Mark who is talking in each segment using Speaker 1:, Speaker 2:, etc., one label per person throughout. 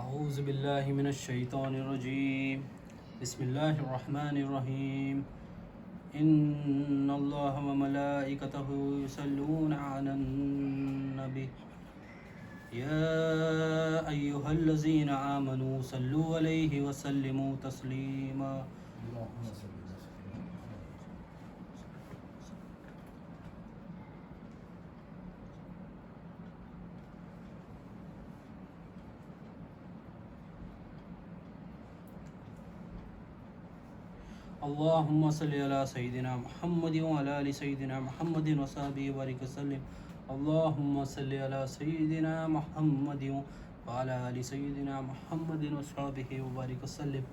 Speaker 1: اعوذ باللہ من الشیطان الرجیم بسم اللہ الرحمن الرحیم ان اللہ وملائکتہ یصلون علی النبی یا ایہا الذین آمنوا صلوا علیہ وسلموا تسلیما. اللہم صلی علی سیدنا محمد وعلی آل سیدنا محمد وصحبہ وبارک وسلم. اللہم صلی علی سیدنا محمد وعلی آل سیدنا محمد وصحبہ وبارک وسلم.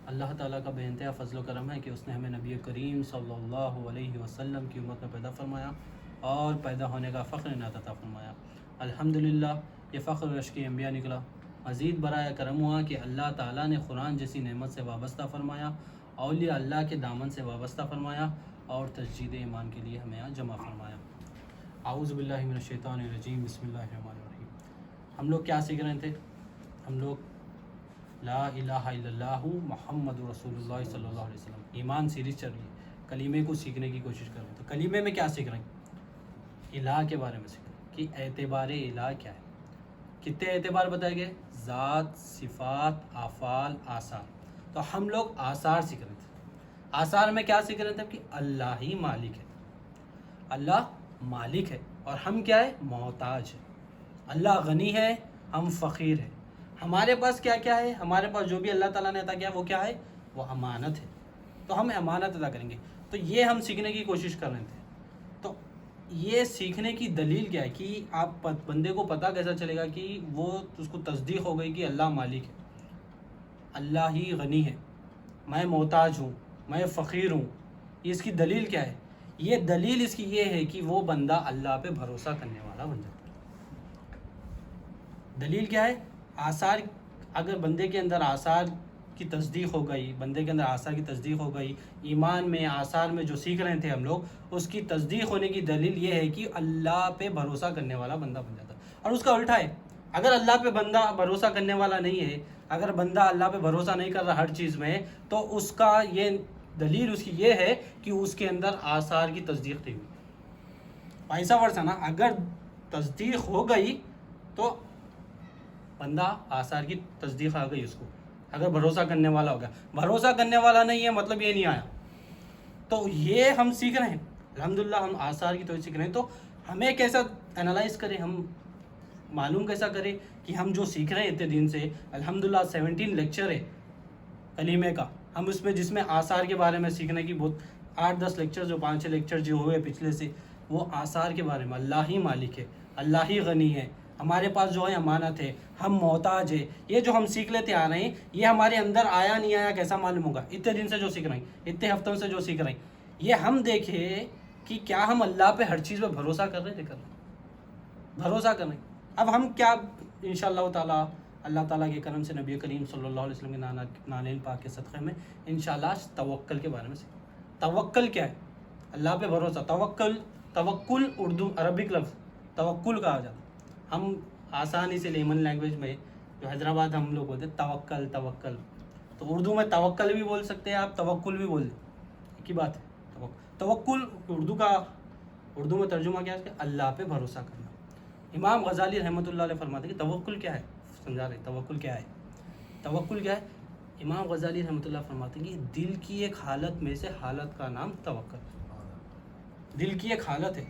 Speaker 1: اللہ تعالیٰ کا بے انتہا فضل و کرم ہے کہ اس نے ہمیں نبی کریم صلی اللہ علیہ وسلم کی امت میں پیدا فرمایا اور پیدا ہونے کا فخر عنایت عطا فرمایا. الحمدللہ یہ فخر رشک انبیاء نکلا. مزید برائے کرم ہوا کہ اللہ تعالیٰ نے قرآن جیسی نعمت سے وابستہ فرمایا، اولیاء اللہ کے دامن سے وابستہ فرمایا اور تجدید ایمان کے لیے ہمیں جمع فرمایا. اعوذ باللہ من الشیطان الرجیم بسم اللہ الرحمن الرحیم. ہم لوگ کیا سیکھ رہے تھے؟ ہم لوگ لا الہ الا اللہ محمد رسول اللہ صلی اللہ علیہ وسلم ایمان سیریز چل رہی ہے. کلمے کو سیکھنے کی کوشش کر رہے ہیں. تو کلمے میں کیا سیکھ رہے ہیں؟ الہ کے بارے میں سیکھ رہے ہیں کہ اعتبار الہ کیا ہے. کتنے اعتبار بتائے گئے؟ ذات، صفات، افعال، آثار. تو ہم لوگ آثار سیکھ رہے تھے. آثار میں کیا سیکھ رہے تھے؟ کہ اللہ ہی مالک ہے. اللہ مالک ہے اور ہم کیا ہے؟ محتاج ہے. اللہ غنی ہے، ہم فقیر ہیں. ہمارے پاس کیا کیا ہے؟ ہمارے پاس جو بھی اللہ تعالیٰ نے عطا کیا وہ کیا ہے؟ وہ امانت ہے. تو ہم امانت ادا کریں گے. تو یہ ہم سیکھنے کی کوشش کر رہے تھے. تو یہ سیکھنے کی دلیل کیا ہے کہ آپ بندے کو پتہ کیسا چلے گا کہ وہ اس کو تصدیق ہو گئی کہ اللہ مالک ہے، اللہ ہی غنی ہے، میں محتاج ہوں، میں فقیر ہوں. یہ اس کی دلیل کیا ہے؟ یہ دلیل اس کی یہ ہے کہ وہ بندہ اللہ پہ بھروسہ کرنے والا بن جاتا ہے. دلیل کیا ہے؟ آثار. اگر بندے کے اندر آثار کی تصدیق ہو گئی، بندے کے اندر آثار کی تصدیق ہو گئی، ایمان میں آثار میں جو سیکھ رہے تھے ہم لوگ، اس کی تصدیق ہونے کی دلیل یہ ہے کہ اللہ پہ بھروسہ کرنے والا بندہ بن جاتا ہے. اور اس کا الٹا ہے، اگر اللہ پہ بندہ بھروسہ کرنے والا نہیں ہے، اگر بندہ اللہ پہ بھروسہ نہیں کر رہا ہر چیز میں، تو اس کا یہ دلیل اس کی یہ ہے کہ اس کے اندر آثار کی تصدیق نہیں ہوئی. ایسا ورثہ نا، اگر تصدیق ہو گئی تو بندہ آثار کی تصدیق آ گئی اس کو، اگر بھروسہ کرنے والا ہو گیا. بھروسہ کرنے والا نہیں ہے مطلب یہ نہیں آیا. تو یہ ہم سیکھ رہے ہیں. الحمدللہ ہم آثار کی توجہ سیکھ رہے ہیں. تو ہمیں کیسا انالائز کریں، ہم معلوم کیسا کریں کہ ہم جو سیکھ رہے ہیں اتنے دن سے، الحمدللہ 17 لیکچر ہے کلمے کا. ہم اس میں جس میں آثار کے بارے میں سیکھنے کی بہت 8-10 لیکچر جو 5-6 لیکچر جو ہوئے پچھلے سے، وہ آثار کے بارے میں. اللہ ہی مالک ہے، اللہ ہی غنی ہے، ہمارے پاس جو ہے امانت ہے، ہم محتاج ہے. یہ جو ہم سیکھ لیتے آ رہے ہیں، یہ ہمارے اندر آیا نہیں آیا کیسا معلوم ہوگا؟ اتنے دن سے جو سیکھ رہے ہیں، اتنے ہفتوں سے جو سیکھ رہے ہیں، یہ ہم دیکھیں کہ کیا ہم اللہ پہ ہر چیز پہ بھروسہ کر رہے ہیں. بھروسہ کر رہے ہیں. اب ہم کیا انشاءاللہ تعالیٰ اللہ تعالیٰ کے کرم سے نبی کریم صلی اللہ علیہ وسلم کے نالین پاک کے صدقے میں انشاءاللہ توکل کے بارے میں سیکھیں. توکل کیا ہے؟ اللہ پہ بھروسہ. توکل اردو عربک لفظ توکل کہا جاتا ہے. ہم آسانی سے لیمن لینگویج میں جو حیدرآباد ہم لوگ بولتے ہیں توکل. تو اردو میں توکل بھی بول سکتے ہیں آپ، توکل بھی بول دیں، ایک ہی بات ہے. توکل اردو میں ترجمہ کیا ہے کہ اللہ پہ بھروسہ کرنا. امام غزالی رحمۃ اللہ علیہ فرماتے ہیں کہ توکل کیا ہے. سمجھا رہے توکل کیا ہے؟ توکل کیا ہے؟ امام غزالی رحمۃ اللہ فرماتے ہیں کہ دل کی ایک حالت میں سے حالت کا نام توکل. دل کی ایک حالت ہے.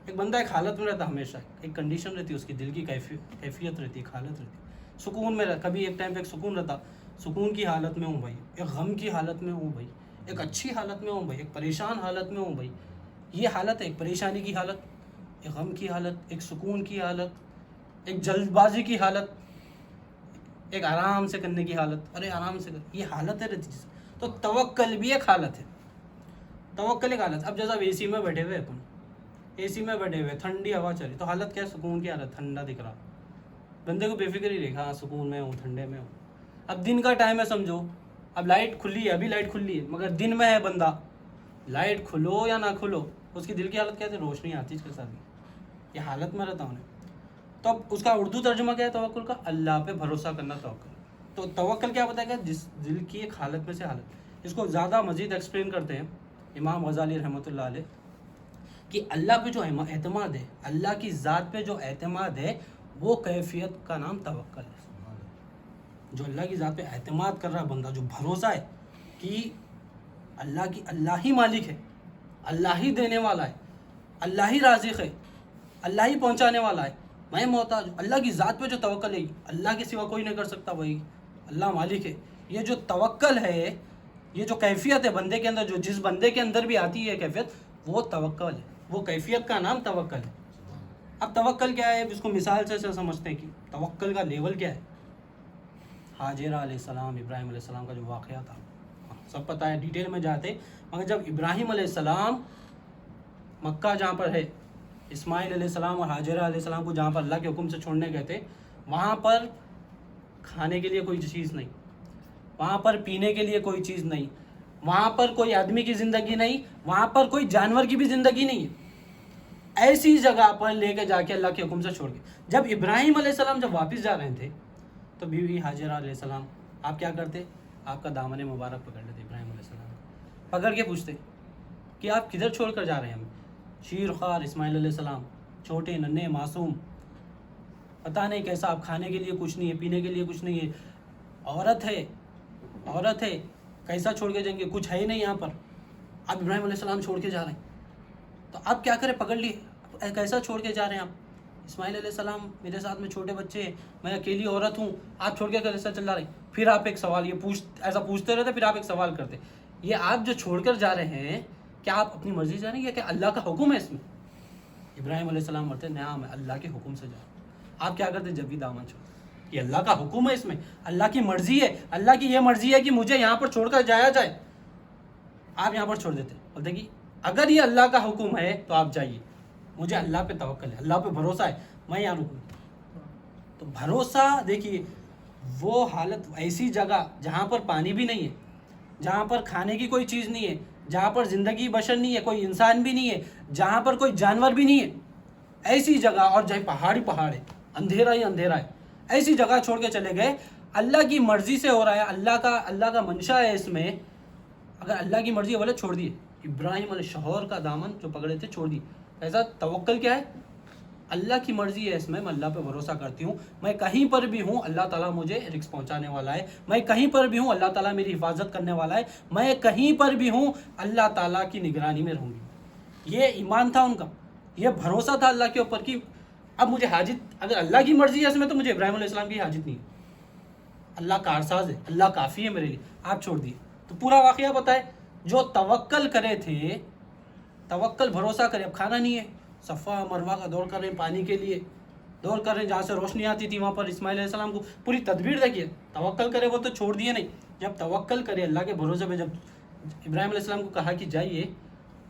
Speaker 1: ایک بندہ ایک حالت میں رہتا، ہمیشہ ایک کنڈیشن رہتی ہے اس کی، دل کی کیفیت رہتی ہے، ایک حالت رہتی ہے. سکون میں کبھی ایک ٹائم پہ ایک سکون رہتا، سکون کی حالت میں ہوں بھائی، ایک غم کی حالت میں ہوں بھائی، ایک اچھی حالت میں ہوں بھائی، ایک پریشان حالت میں ہوں بھائی. یہ حالت ہے، ایک پریشانی کی حالت، ایک غم کی حالت، ایک سکون کی حالت، ایک جلد بازی کی حالت، ایک آرام سے کرنے کی حالت. ارے آرام سے کر، یہ حالت ہے رہتی ہے. تو توکل بھی ایک حالت ہے. توکل ایک حالت. اب جیسا اے سی میں بیٹھے ہوئے اپن، اے سی میں بیٹھے ہوئے، ٹھنڈی ہوا چل رہی، تو حالت کیا ہے؟ سکون کی حالت، ٹھنڈا دکھ رہا، بندے کو بے فکر ہی رہے، ہاں سکون میں ہوں، ٹھنڈے میں ہوں. اب دن کا ٹائم ہے سمجھو، اب لائٹ کھلی ہے، ابھی لائٹ کھلی ہے، مگر دن میں ہے بندہ، لائٹ کھلو یا نہ کھلو اس کی دل کی حالت کیا ہے؟ روشنی آتی ہے اس کے ساتھ. یہ حالت میں رہتا ہوں. تو اب اس کا اردو ترجمہ کیا ہے توکل کا؟ اللہ پہ بھروسہ کرنا توکل. تو توکل کیا بتائے گا؟ جس دل کی ایک حالت میں سے حالت. اس کو زیادہ مزید ایکسپلین کرتے ہیں امام غزالی رحمۃ اللہ علیہ کہ اللہ پہ جو اعتماد ہے، اللہ کی ذات پہ جو اعتماد ہے، وہ کیفیت کا نام توکل ہے. جو اللہ کی ذات پہ اعتماد کر رہا بندہ، جو بھروسہ ہے کہ اللہ ہی مالک ہے، اللہ ہی دینے والا ہے، اللہ ہی رازق ہے، اللہ ہی پہنچانے والا ہے، میں محتاج. اللہ کی ذات پہ جو توکل ہے، اللہ کے سوا کوئی نہیں کر سکتا، وہی اللہ مالک ہے. یہ جو توکل ہے، یہ جو کیفیت ہے بندے کے اندر، جو جس بندے کے اندر بھی آتی ہے کیفیت، وہ توکل ہے. وہ کیفیت کا نام توکل ہے. اب توکل کیا ہے؟ اس کو مثال سے سمجھتے ہیں کہ توکل کا لیول کیا ہے. حاجرہ علیہ السلام، ابراہیم علیہ السلام کا جو واقعہ تھا سب پتہ ہے، ڈیٹیل میں جاتے، مگر جب ابراہیم علیہ السلام مکہ جہاں پر ہے، اسماعیل علیہ السلام اور حاجرہ علیہ السلام کو جہاں پر اللہ کے حکم سے چھوڑنے گئے تھے، وہاں پر کھانے کے لیے کوئی چیز نہیں، وہاں پر پینے کے لیے کوئی چیز نہیں، وہاں پر کوئی آدمی کی زندگی نہیں، وہاں پر کوئی جانور کی بھی زندگی نہیں ہے. ایسی جگہ پر لے کے جا کے اللہ کے حکم سے چھوڑ کے جب ابراہیم علیہ السلام جب واپس جا رہے تھے تو بیوی حاجرہ علیہ السلام آپ کیا کرتے؟ آپ کا دامن مبارک پکڑ لیتے ابراہیم علیہ السلام، پکڑ کے پوچھتے کہ آپ کدھر چھوڑ کر جا رہے ہیں ہمیں؟ شیر خوار اسماعیل علیہ السلام، چھوٹے ننھے معصوم، پتہ نہیں کیسا، آپ کھانے کے لیے کچھ نہیں ہے، پینے کے لیے کچھ نہیں ہے، عورت ہے، کیسا چھوڑ کے جائیں گے؟ کچھ ہے ہی نہیں یہاں پر، آپ ابراہیم علیہ السلام چھوڑ کے جا رہے ہیں. تو آپ کیا کریں؟ پکڑ لیے، کیسا چھوڑ کے جا رہے ہیں آپ؟ اسماعیل علیہ السلام میرے ساتھ میں چھوٹے بچے ہیں، میں اکیلی عورت ہوں، آپ چھوڑ کے کیسا چل رہے ہیں؟ پھر آپ ایک سوال ایسا پوچھتے رہتے، پھر آپ ایک سوال کرتے، یہ آپ جو چھوڑ کر جا رہے ہیں کیا آپ اپنی مرضی سے جا رہے ہیں یا کہ اللہ کا حکم ہے اس میں؟ ابراہیم علیہ السلام بولتے ہیں نعم، میں اللہ کے حکم سے جا رہا ہوں. آپ کیا کرتے جب بھی دامن چھوڑتے؟ یہ اللہ کا حکم ہے، اس میں اللہ کی مرضی ہے، اللہ کی یہ مرضی ہے کہ مجھے یہاں پر چھوڑ کر جایا جائے، آپ یہاں پر چھوڑ دیتے، بولتے کہ اگر یہ اللہ کا حکم ہے تو آپ جائیے، مجھے اللہ پہ توکل ہے، اللہ پہ بھروسہ ہے، میں یہاں رکوں. تو بھروسہ دیکھیے، وہ حالت، ایسی جگہ جہاں پر پانی بھی نہیں ہے، جہاں پر کھانے کی کوئی چیز نہیں ہے، جہاں پر زندگی بشر نہیں ہے، کوئی انسان بھی نہیں ہے، جہاں پر کوئی جانور بھی نہیں ہے، ایسی جگہ، اور جہاں پہاڑ ہے، اندھیرا ہی اندھیرا ہے، ایسی جگہ چھوڑ کے چلے گئے. اللہ کی مرضی سے ہو رہا ہے، اللہ کا منشا ہے اس میں. اگر اللہ کی مرضی ہے بولے چھوڑ دیے. ابراہیم علیہ شوہر کا دامن جو پکڑے تھے چھوڑ دیے. ایسا توکل کیا ہے؟ اللہ کی مرضی ہے اس میں اللہ پہ بھروسہ کرتی ہوں، میں کہیں پر بھی ہوں اللہ تعالیٰ مجھے رزق پہنچانے والا ہے، میں کہیں پر بھی ہوں اللہ تعالیٰ میری حفاظت کرنے والا ہے، میں کہیں پر بھی ہوں اللہ تعالیٰ کی نگرانی میں رہوں گی. یہ ایمان تھا ان کا، یہ بھروسہ تھا اللہ کے اوپر کہ اب مجھے حاجت، اگر اللہ کی مرضی ہے اس میں تو مجھے ابراہیم علیہ السلام کی حاجت نہیں ہے، اللہ کارساز ہے، اللہ کافی ہے میرے لیے. آپ چھوڑ دیے. تو پورا واقعہ بتائے، جو توکل کرے تھے، توکل بھروسہ کرے، اب کھانا نہیں ہے، صفا مروہ کا دور کر رہے ہیں پانی کے لیے، دور کر رہے ہیں، جہاں سے روشنی آتی تھی وہاں پر اسماعیل علیہ السلام کو پوری تدبیر دیکھیے. توکل کرے وہ تو چھوڑ دیے نہیں، جب توکل کرے اللہ کے بھروسے پہ، جب ابراہیم علیہ السلام کو کہا کہ جائیے،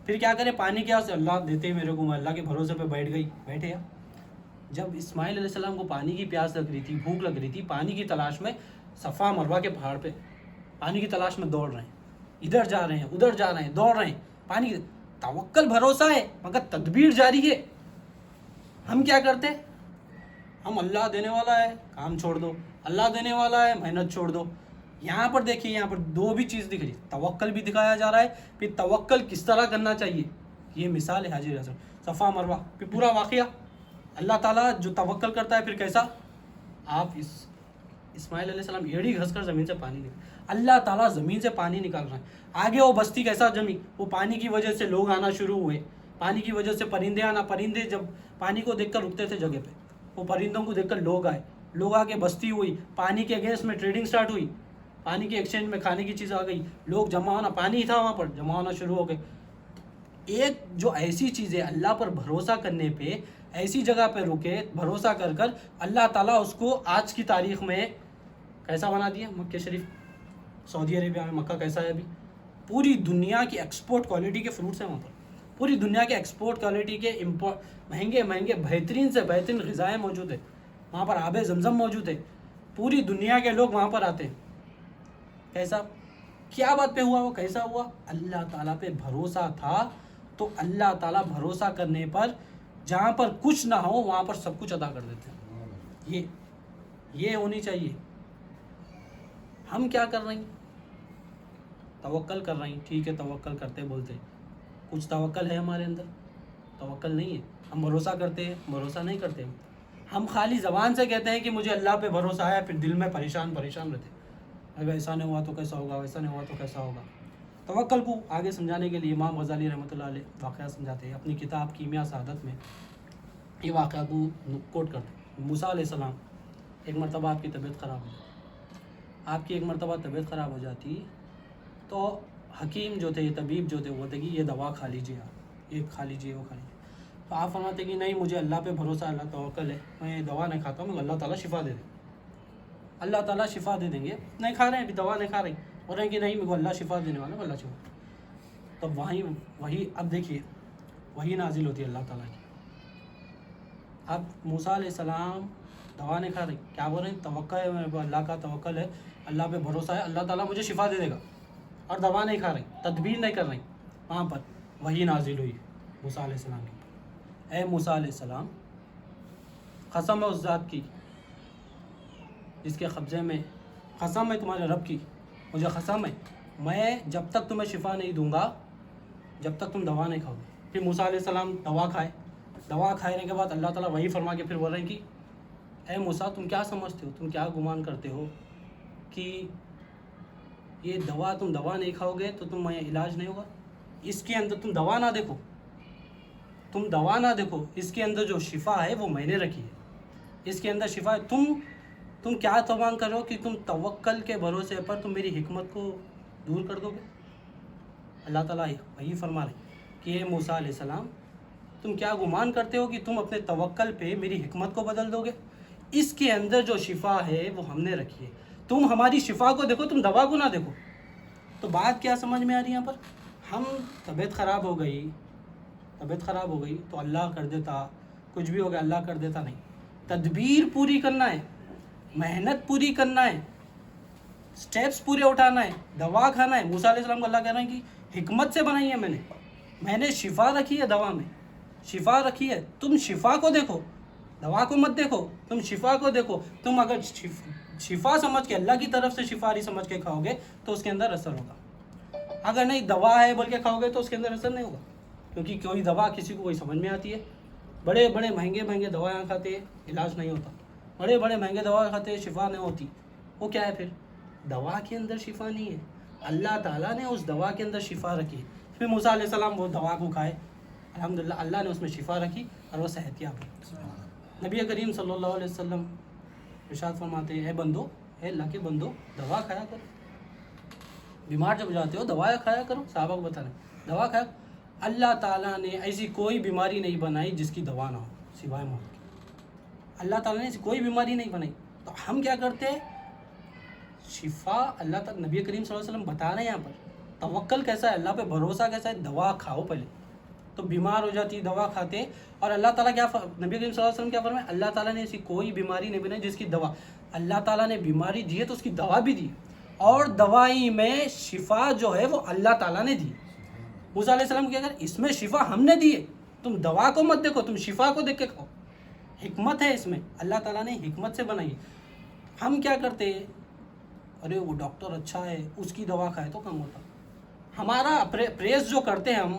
Speaker 1: پھر کیا کرے؟ پانی کیا سے اللہ دیتے میرے کو، میں اللہ کے بھروسے پہ بیٹھے. جب اسماعیل علیہ السلام کو پانی کی پیاس لگ رہی تھی، بھوک لگ رہی تھی، پانی کی تلاش میں صفا مروہ کے پہاڑ پہ پانی کی تلاش میں دوڑ رہے ہیں، ادھر جا رہے ہیں ادھر جا رہے ہیں، دوڑ رہے ہیں پانی کی. توکل بھروسہ ہے مگر تدبیر جاری ہے. ہم کیا کرتے؟ ہم اللہ دینے والا ہے کام چھوڑ دو، اللہ دینے والا ہے محنت چھوڑ دو. یہاں پر دیکھیے، یہاں پر دو بھی چیز دکھ رہی، توکل بھی دکھایا جا رہا ہے، پھر توکل کس طرح کرنا چاہیے یہ مثال ہے حاجر حضرت صفا مروہ. پھر پورا واقعہ، اللہ تعالیٰ جو توکل کرتا ہے پھر کیسا. آپ اسماعیل علیہ السلام ایڑی گھس کر زمین سے پانی نکال، اللہ تعالیٰ زمین سے پانی نکال رہا ہے. آگے وہ بستی کیسا جمی، وہ پانی کی وجہ سے لوگ آنا شروع ہوئے، پانی کی وجہ سے پرندے آنا. پرندے جب پانی کو دیکھ کر رکتے تھے جگہ پہ، وہ پرندوں کو دیکھ کر لوگ آئے، لوگ آ کے بستی ہوئی، پانی کے اگینسٹ میں ٹریڈنگ سٹارٹ ہوئی، پانی کے ایکسچینج میں کھانے کی چیز آ گئی، لوگ جمع ہونا، پانی تھا وہاں پر، جمع ہونا شروع ہو گئے. ایک جو ایسی چیز ہے اللہ پر بھروسہ کرنے پہ، ایسی جگہ پہ رکے بھروسہ کر کر، اللہ تعالیٰ اس کو آج کی تاریخ میں کیسا بنا دیا. مکہ شریف، سعودی عربیہ میں مکہ کیسا ہے ابھی؟ پوری دنیا کی ایکسپورٹ کوالٹی کے فروٹس ہیں وہاں پر، پوری دنیا کے ایکسپورٹ کوالٹی کے مہنگے بہترین سے بہترین غذائیں موجود ہیں وہاں پر، آب زمزم موجود ہے، پوری دنیا کے لوگ وہاں پر آتے ہیں. کیسا، کیا بات پہ ہوا؟ وہ کیسا ہوا؟ اللہ تعالیٰ پہ بھروسہ تھا. تو اللہ تعالیٰ بھروسہ کرنے پر جہاں پر کچھ نہ ہو وہاں پر سب کچھ عطا کر دیتے ہیں. یہ ہونی چاہیے. ہم کیا کر رہے ہیں؟ توکل کر رہے ہیں. ٹھیک ہے، توکل کرتے بولتے، کچھ توکل ہے ہمارے اندر؟ توکل نہیں ہے. ہم بھروسہ کرتے ہیں؟ بھروسہ نہیں کرتے. ہم خالی زبان سے کہتے ہیں کہ مجھے اللہ پہ بھروسہ ہے، پھر دل میں پریشان رہتے، اگر ایسا نہیں ہوا تو کیسا ہوگا، ویسا نہیں ہوا تو کیسا ہوگا. توکل کو آگے سمجھانے کے لیے امام غزالی رحمۃ اللہ علیہ واقعہ سمجھاتے ہیں اپنی کتاب کیمیا سعادت میں. یہ واقعہ کو کوٹ کرتے ہیں. موسیٰ علیہ السلام ایک مرتبہ آپ کی طبیعت خراب ہو جاتی تو حکیم جو تھے، طبیب جو تھے، وہ تھے کہ یہ دوا کھا لیجیے، آپ یہ کھا لیجیے، وہ کھا لیجیے. تو آپ فرماتے کہ نہیں، مجھے اللہ پہ بھروسہ، اللہ توکل ہے، میں دوا نہیں کھاتا ہوں، مجھے اللہ تعالیٰ شفا دے دیں. اللہ تعالیٰ شفا دے دیں گے. نہیں کھا رہے ہیں، ابھی دوا نہیں کھا رہے، بول رہے ہیں کہ نہیں، میرے کو اللہ شفا دینے والا، اللہ شفا. تو وہی اب دیکھیے، وہی نازل ہوتی ہے اللہ تعالیٰ کی. اب موسیٰ علیہ السلام دوا نہیں کھا رہے، کیا بول رہے ہیں؟ توکل ہے میرے کو، اللہ کا توکل ہے، اللہ پہ بھروسہ ہے، اللہ تعالیٰ مجھے شفا دے دے گا. اور دوا نہیں کھا رہی، تدبیر نہیں کر رہی. وہاں پر وہی نازل ہوئی موسیٰ علیہ السلام کی. اے موسیٰ علیہ السلام، قسم ہے اس ذات کی جس کے قبضے میں، قسم ہے تمہارے رب کی، مجھے قسم ہے، میں جب تک تمہیں شفا نہیں دوں گا جب تک تم دوا نہیں کھاؤ گے. پھر موسیٰ علیہ السلام دوا کھانے کے بعد اللہ تعالیٰ وہی فرما کے پھر بول رہے ہیں کہ اے موسیٰ، تم کیا سمجھتے ہو، تم کیا گمان کرتے ہو کہ یہ تم دوا نہیں کھاؤ گے تو تم علاج نہیں ہوگا. اس کے اندر تم دوا نہ دیکھو، اس کے اندر جو شفا ہے وہ میں نے رکھی ہے. اس کے اندر شفا ہے. تم کیا توان کرو کہ تم توکل کے بھروسے پر تم میری حکمت کو دور کر دو گے. اللہ تعالیٰ وہی فرما رہے کہ اے موسیٰ علیہ السلام، تم کیا گمان کرتے ہو کہ تم اپنے توکل پہ میری حکمت کو بدل دو گے. اس کے اندر جو شفا ہے وہ ہم نے رکھی ہے. تم ہماری شفا کو دیکھو، تم دوا کو نہ دیکھو. تو بات کیا سمجھ میں آ رہی ہے یہاں پر؟ ہم طبیعت خراب ہو گئی تو اللہ کر دیتا، کچھ بھی ہو گیا اللہ کر دیتا. نہیں، تدبیر پوری کرنا ہے، محنت پوری کرنا ہے، سٹیپس پورے اٹھانا ہے، دوا کھانا ہے. موسیٰ علیہ السلام کو اللہ کہہ رہے ہیں کہ حکمت سے بنائی ہے میں نے شفا رکھی ہے، دوا میں شفا رکھی ہے. تم شفا کو دیکھو، دوا کو مت دیکھو، تم شفا کو دیکھو. تم اگر شفا سمجھ کے، اللہ کی طرف سے شفاری سمجھ کے کھاؤ گے تو اس کے اندر اثر ہوگا. اگر نہیں، دوا ہے بول کے کھاؤ گے تو اس کے اندر اثر نہیں ہوگا. کیونکہ کوئی دوا کسی کو کوئی سمجھ میں آتی ہے. بڑے مہنگے دوائیں کھاتے ہیں، علاج نہیں ہوتا. بڑے مہنگے دوا کھاتے ہیں، شفا نہیں ہوتی. وہ کیا ہے پھر؟ دوا کے اندر شفا نہیں ہے، اللہ تعالیٰ نے اس دوا کے اندر شفا رکھی. پھر موسیٰ علیہ السلام وہ دوا کو کھائے، الحمدللہ اللہ نے اس میں شفا رکھی اور وہ صحت یاب ہوئی. نبی کریم صلی اللہ علیہ وسلم ارشاد فرماتے ہیں، اے اللہ کے بندو، دوا کھایا کرو. بیمار جب جاتے ہو دوا کھایا کرو. صحابہ کو بتانا، دوا کھایا. اللہ تعالیٰ نے ایسی کوئی بیماری نہیں بنائی جس کی دوا نہ ہو سوائے موت کی. اللہ تعالیٰ نے ایسی کوئی بیماری نہیں بنائی. تو ہم کیا کرتے ہیں؟ شفا اللہ تعالیٰ، نبی کریم صلی اللہ علیہ وسلم بتا رہے ہیں یہاں پر توکل کیسا ہے، اللہ پہ بھروسہ کیسا ہے. دوا کھاؤ پہلے. تو بیمار ہو جاتی، دوا کھاتے، اور اللہ تعالیٰ کیا نبی کریم صلی اللہ علیہ وسلم کیا فرمائے؟ اللہ تعالیٰ نے ایسی کوئی بیماری نہیں بنائی جس کی دوا. اللہ تعالیٰ نے بیماری دی ہے تو اس کی دوا بھی دی، اور دوائی میں شفا جو ہے وہ اللہ تعالیٰ نے دی. موسیٰ علیہ السلام کیا کر، اس میں شفا ہم نے دی ہے، تم دوا کو مت دیکھو، تم شفا کو دیکھ کے کھاؤ. حکمت ہے اس میں، اللہ تعالیٰ نے حکمت سے بنائی ہے. ہم کیا کرتے ہیں؟ ارے وہ ڈاکٹر اچھا ہے، اس کی دوا کھائے تو کم ہوتا. ہمارا پریس جو کرتے ہیں ہم،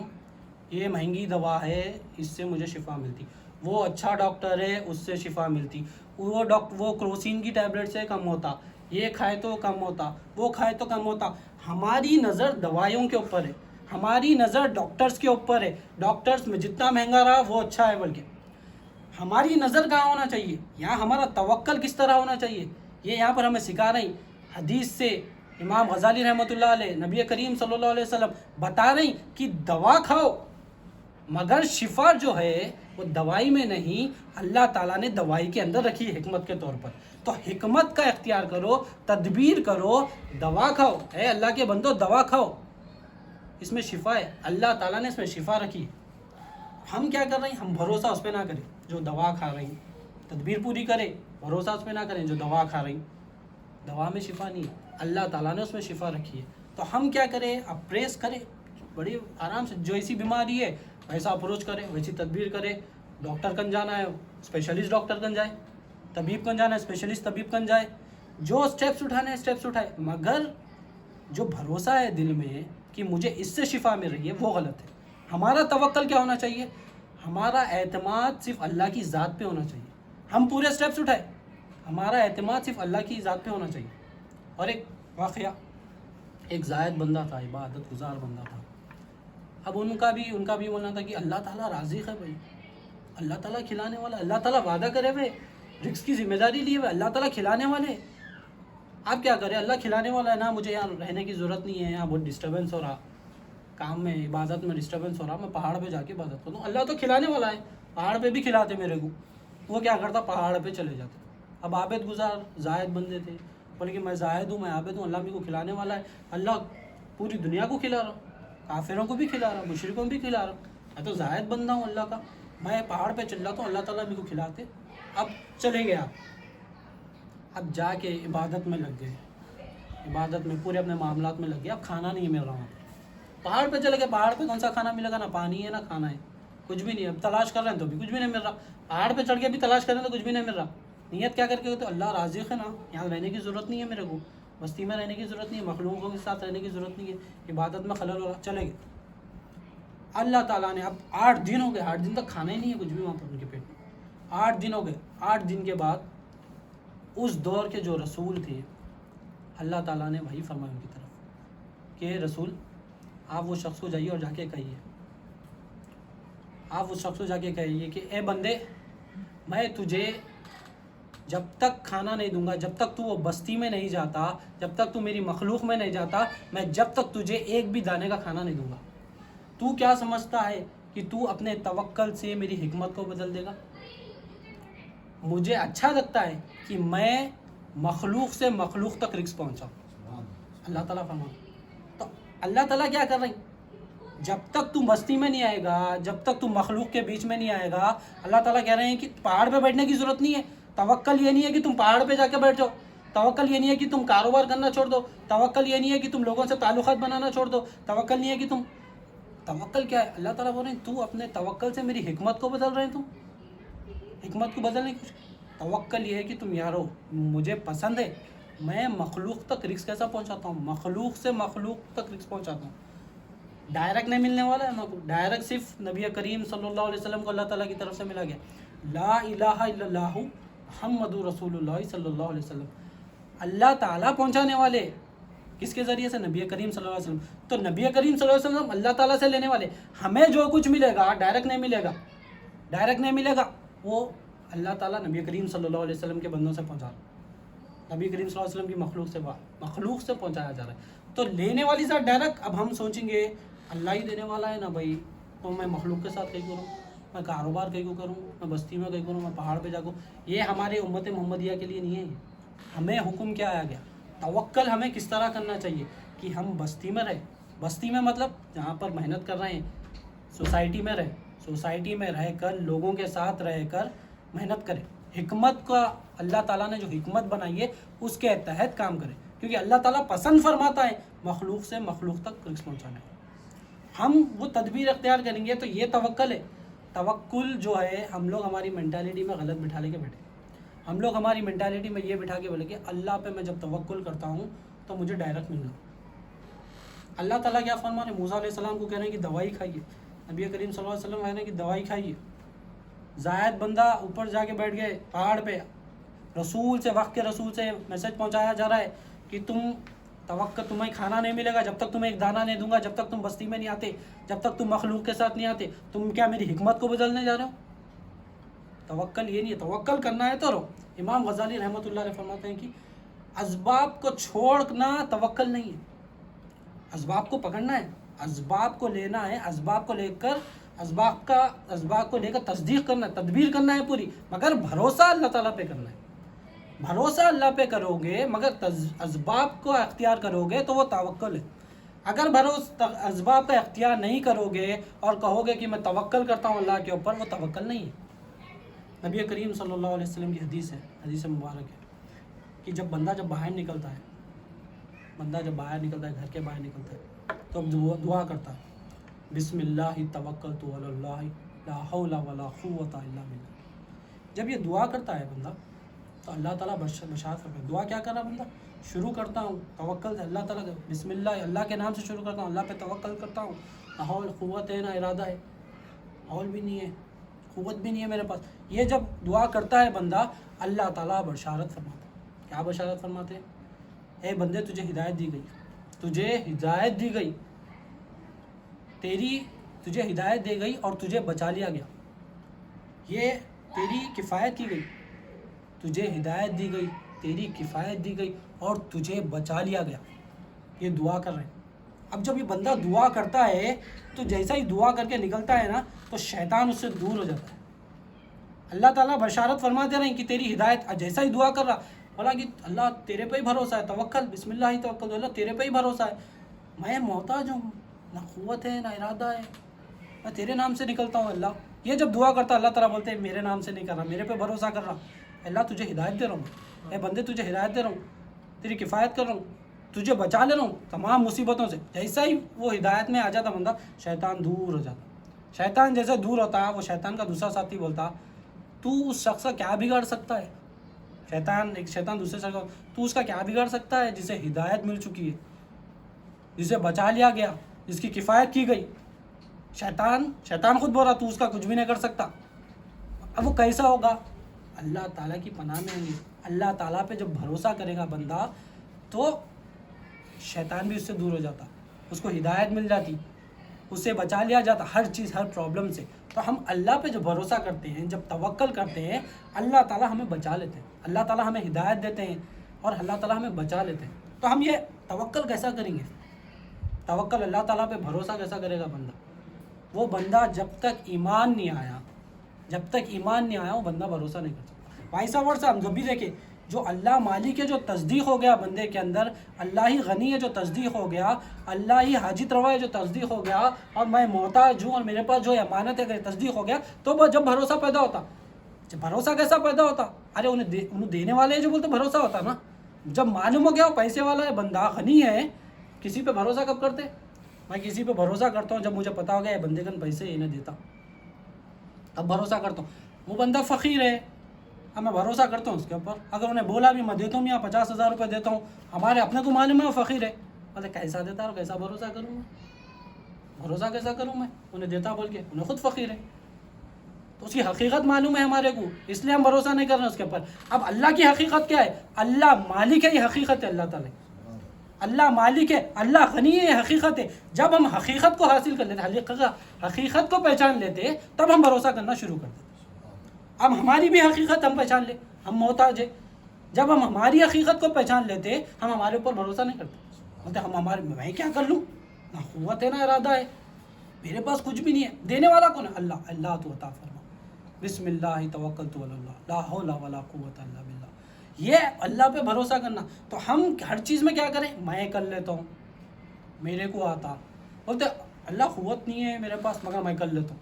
Speaker 1: یہ مہنگی دوا ہے، اس سے مجھے شفا ملتی. وہ اچھا ڈاکٹر ہے، اس سے شفا ملتی. وہ کروسین کی ٹیبلٹ سے کم ہوتا، یہ کھائے تو کم ہوتا، وہ کھائے تو کم ہوتا. ہماری نظر دوائیوں کے اوپر ہے، ہماری نظر ڈاکٹرز کے اوپر ہے. ڈاکٹرز میں جتنا مہنگا رہا وہ اچھا ہے. بلکہ ہماری نظر کہاں ہونا چاہیے؟ یہاں ہمارا توکل کس طرح ہونا چاہیے، یہ یہاں پر ہمیں سکھا رہی. حدیث سے امام غزالی رحمۃ اللہ علیہ، نبی کریم صلی اللہ علیہ وسلم بتا رہی کہ دوا کھاؤ، مگر شفا جو ہے وہ دوائی میں نہیں، اللہ تعالیٰ نے دوائی کے اندر رکھی حکمت کے طور پر. تو حکمت کا اختیار کرو، تدبیر کرو، دوا کھاؤ. اے اللہ کے بندو، دوا کھاؤ، اس میں شفا ہے، اللہ تعالیٰ نے اس میں شفا رکھی. ہم کیا کر رہے ہیں؟ ہم بھروسہ اس پہ نہ کریں جو دوا کھا رہی ہیں. تدبیر پوری کریں، بھروسہ اس پہ نہ کریں جو دوا کھا رہی ہیں. دوا میں شفا نہیں ہے، اللہ تعالیٰ نے اس میں شفا رکھی ہے. تو ہم کیا کریں؟ اب پریس کریں بڑی آرام سے. جو ایسی بیماری ہے ویسا اپروچ کرے، ویسی تدبیر کرے. ڈاکٹر کن جانا ہے، اسپیشلسٹ ڈاکٹر کن جائے. طبیب کن جانا ہے اسپیشلسٹ طبیب کن جائے، جو اسٹیپس اٹھانے ہیں اسٹیپس اٹھائے، مگر جو بھروسہ ہے دل میں کہ مجھے اس سے شفا مل رہی ہے وہ غلط ہے۔ ہمارا توکل کیا ہونا چاہیے؟ ہمارا اعتماد صرف اللہ کی ذات پہ ہونا چاہیے۔ ہم پورے اسٹیپس اٹھائے، ہمارا اعتماد صرف اللہ کی ذات پہ ہونا چاہیے۔ اور ایک واقعہ، ایک زاہد بندہ تھا، عبادت گزار بندہ تھا۔ اب ان کا بھی بولنا تھا کہ اللہ تعالیٰ رازق ہے بھائی، اللہ تعالیٰ کھلانے والا، اللہ تعالیٰ وعدہ کرے ہوئے، رزق کی ذمہ داری لیے ہوئے، اللہ تعالیٰ کھلانے والے۔ آپ کیا کریں، اللہ کھلانے والا ہے نا، مجھے یہاں رہنے کی ضرورت نہیں ہے، یہاں بہت ڈسٹربینس ہو رہا، کام میں عبادت میں ڈسٹربینس ہو رہا، میں پہاڑ پہ جا کے عبادت کرتا ہوں۔ اللہ تو کھلانے والا ہے، پہاڑ پہ بھی کھلاتے میرے کو۔ وہ کیا کرتا، پہاڑ پہ چلے جاتے۔ اب عابد گزار زاہد بندے تھے، بولے کہ میں زاہد ہوں، میں عابد ہوں، اللہ میرے کو کھلانے والا ہے، اللہ پوری دنیا کو کھلا رہا، کافروں کو بھی کھلا رہا، مشرکوں کو بھی کھلا رہا، میں تو زاہد بندہ ہوں اللہ کا، میں پہاڑ پہ چل جاتا ہوں، اللہ تعالیٰ میرے کو کھلاتے۔ اب چلے گئے آپ، اب جا کے عبادت میں لگ گئے، عبادت میں پورے اپنے معاملات میں لگ گئے۔ اب کھانا نہیں مل رہا وہاں پہ، پہاڑ پہ چلے گئے، پہاڑ پہ کون سا کھانا ملے گا، نہ پانی ہے نہ کھانا ہے، کچھ بھی نہیں۔ اب تلاش کر رہے ہیں تو بھی کچھ بھی نہیں مل رہا، پہاڑ پہ چڑھ کے بھی تلاش کر رہے ہیں تو کچھ بھی نہیں مل رہا۔ نیت کیا کر کے تو اللہ رازق ہے نا، یہاں رہنے کی ضرورت نہیں ہے میرے کو، بستی میں رہنے کی ضرورت نہیں ہے، مخلوقوں کے ساتھ رہنے کی ضرورت نہیں ہے، عبادت میں خلل ہو رہا، چلے گئے۔ اللہ تعالیٰ نے اب 8 دن ہو گئے، 8 دن تک کھانا ہی نہیں ہے کچھ بھی وہاں پر ان کے پیٹ میں، 8 دن ہو گئے۔ 8 دن کے بعد اس دور کے جو رسول تھے، اللہ تعالیٰ نے وحی فرمایا ان کی طرف کہ رسول آپ وہ شخص کو جائیے اور جا کے کہیے، آپ اس شخص کو جا کے کہیے کہ اے بندے، میں تجھے جب تک کھانا نہیں دوں گا، جب تک تو وہ بستی میں نہیں جاتا، جب تک تو میری مخلوق میں نہیں جاتا، میں جب تک تجھے ایک بھی دانے کا کھانا نہیں دوں گا۔ تو کیا سمجھتا ہے کہ تو اپنے توکل سے میری حکمت کو بدل دے گا؟ مجھے اچھا لگتا ہے کہ میں مخلوق سے مخلوق تک رزق پہنچاؤں، اللہ تعالیٰ فرماتا۔ تو اللہ تعالیٰ کیا کر رہی، جب تک تو بستی میں نہیں آئے گا، جب تک تو مخلوق کے بیچ میں نہیں آئے گا، اللہ تعالیٰ کہہ رہے ہیں کہ پہاڑ پہ بیٹھنے کی ضرورت نہیں ہے۔ توکل یہ نہیں ہے کہ تم پہاڑ پہ جا کے بیٹھ جاؤ، توکل یہ نہیں ہے کہ تم کاروبار کرنا چھوڑ دو، توکل یہ نہیں ہے کہ تم لوگوں سے تعلقات بنانا چھوڑ دو، توکل نہیں ہے کہ تم، توکل کیا ہے، اللہ تعالیٰ بول رہے ہیں تو اپنے توکل سے میری حکمت کو بدل رہے ہیں، تم حکمت کو بدلنے کی کوشش۔ توکل یہ ہے کہ تم یارو مجھے پسند ہے، میں مخلوق تک رزق کیسا پہنچاتا ہوں، مخلوق سے مخلوق تک رزق پہنچاتا ہوں۔ ڈائریکٹ نہیں ملنے والا ہے، ڈائریکٹ صرف نبی کریم صلی اللہ علیہ وسلم کو اللہ تعالیٰ کی طرف سے ملا گیا، لا الہ الا اللہ محمد رسول اللہ صلی اللہ علیہ وسلم۔ اللہ تعالیٰ پہنچانے والے کس کے ذریعے سے، نبی کریم صلی اللہ علیہ وسلم۔ تو نبی کریم صلی اللہ علیہ وسلم اللہ تعالیٰ سے لینے والے، ہمیں جو کچھ ملے گا ڈائریکٹ نہیں ملے گا، ڈائریکٹ نہیں ملے گا، وہ اللہ تعالیٰ نبی کریم صلی اللہ علیہ وسلم کے بندوں سے پہنچا رہا ہے، نبی کریم صلی اللہ علیہ وسلم کی مخلوق سے پہنچایا جا رہا ہے۔ تو لینے والی ذات ڈائریکٹ، اب ہم سوچیں گے اللہ ہی دینے والا ہے نا بھائی، تو میں مخلوق کے ساتھ کہیں کروں، میں کاروبار کہیں کو کروں، میں بستی میں کہیں کروں، میں پہاڑ پہ جاؤں، یہ ہمارے امت محمدیہ کے لیے نہیں ہے۔ ہمیں حکم کیا آیا گیا، توکل ہمیں کس طرح کرنا چاہیے کہ ہم بستی میں رہیں، بستی میں مطلب جہاں پر محنت کر رہے ہیں، سوسائٹی میں رہیں، سوسائٹی میں رہ کر لوگوں کے ساتھ رہ کر محنت کریں، حکمت کا اللہ تعالیٰ نے جو حکمت بنائی ہے اس کے تحت کام کریں، کیونکہ اللہ تعالیٰ پسند فرماتا ہے مخلوق سے مخلوق تک رزق پہنچانا ہے۔ ہم وہ تدبیر اختیار کریں گے تو یہ توکل ہے۔ توکل جو ہے ہم لوگ ہماری مینٹالٹی میں غلط بٹھا لے کے بیٹھے، ہم لوگ ہماری مینٹالٹی میں یہ بٹھا کے بولے کہ اللہ پہ میں جب توکل کرتا ہوں تو مجھے ڈائریکٹ مل رہا۔ اللہ تعالیٰ کیا فرما رہے ہیں، موسیٰ علیہ السلام کو کہہ رہے ہیں کہ دوائی کھائیے، نبی کریم صلی اللہ علیہ وسلم کہہ رہے ہیں کہ دوائی کھائیے۔ زاہد بندہ اوپر جا کے بیٹھ گئے پہاڑ پہ، رسول سے، وقت کے رسول سے میسج پہنچایا جا رہا ہے کہ تمہیں کھانا نہیں ملے گا جب تک تمہیں ایک دانہ نہیں دوں گا، جب تک تم بستی میں نہیں آتے، جب تک تم مخلوق کے ساتھ نہیں آتے، تم کیا میری حکمت کو بدلنے جا رہے ہو؟ توکل یہ نہیں ہے، توکل کرنا ہے تو رہو۔ امام غزالی رحمۃ اللہ علیہ فرماتے ہیں کہ اسباب کو چھوڑنا توکل نہیں ہے، اسباب کو پکڑنا ہے، اسباب کو لینا ہے، اسباب کو لے کر تصدیق کرنا ہے، تدبیر کرنا ہے پوری، مگر بھروسہ اللہ تعالیٰ پہ کرنا ہے۔ بھروسہ اللہ پہ کرو گے مگر اسباب کو اختیار کرو گے تو وہ توکل ہے۔ اگر اسباب کا اختیار نہیں کرو گے اور کہو گے کہ میں توکل کرتا ہوں اللہ کے اوپر، وہ توکل نہیں ہے۔ نبی کریم صلی اللہ علیہ وسلم کی حدیث ہے، حدیث مبارک ہے کہ جب بندہ باہر نکلتا ہے، گھر کے باہر نکلتا ہے تو اب دعا کرتا ہے، بسم اللہ توکلت علی اللہ لا حول ولا قوت الا باللہ۔ جب یہ دعا کرتا ہے بندہ تو اللہ تعالیٰ بشارت کرتا ہے. دعا کیا کر رہا بندہ؟ شروع کرتا ہوں توکل سے, اللہ تعالیٰ بسم اللہ, اللہ کے نام سے شروع کرتا ہوں, اللہ پہ توکل کرتا ہوں. نہ حول قوت ہے نہ ارادہ ہے, حول بھی نہیں ہے, قوت بھی نہیں ہے میرے پاس. یہ جب دعا کرتا ہے بندہ, اللہ تعالیٰ بشارت فرماتا ہے. کیا بشارت فرماتے ہیں؟ اے بندے تجھے ہدایت دی گئی, تجھے ہدایت دی گئی, تجھے ہدایت دی گئی اور تجھے بچا لیا گیا. یہ تیری کفایت کی گئی, تجھے ہدایت دی گئی, تیری کفایت دی گئی اور تجھے بچا لیا گیا. یہ دعا کر رہے ہیں. اب جب یہ بندہ دعا کرتا ہے تو جیسا ہی دعا کر کے نکلتا ہے نا تو شیطان اس سے دور ہو جاتا ہے. اللہ تعالیٰ بشارت فرما دے رہے ہیں کہ تیری ہدایت, جیسا ہی دعا کر رہا بولا کہ اللہ تیرے پہ ہی بھروسہ ہے, توکل بسم اللہ ہی توکل, اللہ تیرے پہ ہی بھروسہ ہے, میں محتاج ہوں, نہ قوت ہے نہ ارادہ ہے, میں تیرے نام سے نکلتا ہوں اللہ. یہ جب دعا کرتا اللہ تعالیٰ بولتے ہیں میرے نام سے نہیں کر رہا, میرے پہ بھروسہ کر رہا, اللہ تجھے ہدایت دے رہا ہوں, اے بندے تجھے ہدایت دے رہا ہوں, تیری کفایت کر رہا ہوں, تجھے بچا لے رہا ہوں تمام مصیبتوں سے. جیسا ہی وہ ہدایت میں آ جاتا بندہ, شیطان دور ہو جاتا. شیطان جیسے دور ہوتا, وہ شیطان کا دوسرا ساتھی بولتا تو اس شخص کا کیا بگاڑ سکتا ہے. شیطان دوسرے شخص, تو اس کا کیا بگاڑ سکتا ہے جسے ہدایت مل چکی ہے, جسے بچا لیا گیا, جس کی کفایت کی گئی. شیطان خود بول رہا تو اس کا کچھ بھی نہیں کر سکتا. اب وہ کیسا ہوگا؟ اللہ تعالیٰ کی پناہ میں ہوں گے. اللہ تعالیٰ پہ جب بھروسہ کرے گا بندہ تو شیطان بھی اس سے دور ہو جاتا, اس کو ہدایت مل جاتی, اس سے بچا لیا جاتا ہر چیز, ہر پرابلم سے. تو ہم اللہ پہ جو بھروسہ کرتے ہیں, جب توکل کرتے ہیں, اللہ تعالیٰ ہمیں بچا لیتے ہیں, اللہ تعالیٰ ہمیں ہدایت دیتے ہیں اور اللہ تعالیٰ ہمیں بچا لیتے ہیں. تو ہم یہ توکل کیسا کریں گے؟ توکل اللہ تعالیٰ پہ بھروسہ کیسا کرے گا بندہ؟ وہ بندہ جب تک ایمان نہیں آیا, وہ بندہ بھروسہ نہیں کر سکتا. وائسا ورسا ہم جب بھی دیکھیں, جو اللہ مالک ہے جو تصدیق ہو گیا بندے کے اندر, اللہ ہی غنی ہے جو تصدیق ہو گیا, اللہ ہی حاجت روا ہے جو تصدیق ہو گیا, اور میں محتاج ہوں اور میرے پاس جو امانت ہے تصدیق ہو گیا, تو جب بھروسہ پیدا ہوتا. جب بھروسہ کیسا پیدا ہوتا؟ ارے انہیں دینے والے ہیں جو بولتے بھروسہ ہوتا نا. جب معلوم ہو گیا وہ پیسے والا ہے, بندہ غنی ہے, کسی پہ بھروسہ کب کرتے؟ میں کسی پہ بھروسہ کرتا ہوں جب مجھے پتا ہو گیا یہ بندے کن پیسے انہیں دیتا, اب بھروسہ کرتا ہوں. وہ بندہ فقیر ہے, اب میں بھروسہ کرتا ہوں اس کے اوپر. اگر انہیں بولا بھی میں دیتا ہوں یا 50,000 روپے دیتا ہوں, ہمارے اپنے کو معلوم ہے وہ فقیر ہے, مطلب کیسا دیتا ہے اور کیسا بھروسہ کروں میں؟ بھروسہ کیسا کروں میں انہیں دیتا بول کے؟ انہیں خود فقیر ہے, تو اس کی حقیقت معلوم ہے ہمارے کو, اس لیے ہم بھروسہ نہیں کر رہے اس کے اوپر. اب اللہ کی حقیقت کیا ہے؟ اللہ مالک ہے, یہ حقیقت ہے. اللہ تعالیٰ اللہ مالک ہے, اللہ غنی ہے, یہ حقیقت ہے. جب ہم حقیقت کو حاصل کر لیتے, حقیقت کو پہچان لیتے, تب ہم بھروسہ کرنا شروع کرتے. اب ہماری بھی حقیقت ہم پہچان لیں, ہم محتاج ہیں. جب ہم ہماری حقیقت کو پہچان لیتے, ہم ہمارے اوپر بھروسہ نہیں کرتے. بولتے میں کیا کر لوں, نہ قوت ہے نہ ارادہ ہے, میرے پاس کچھ بھی نہیں ہے. دینے والا کون ہے؟ اللہ. اللہ تو عطا فرما, بسم اللہ توکلت علی اللہ, لا حول ولا قوت الا باللہ. یہ اللہ پہ بھروسہ کرنا. تو ہم ہر چیز میں کیا کریں؟ میں کر لیتا ہوں, میرے کو آتا. بولتے اللہ قوت نہیں ہے میرے پاس مگر میں کر لیتا ہوں,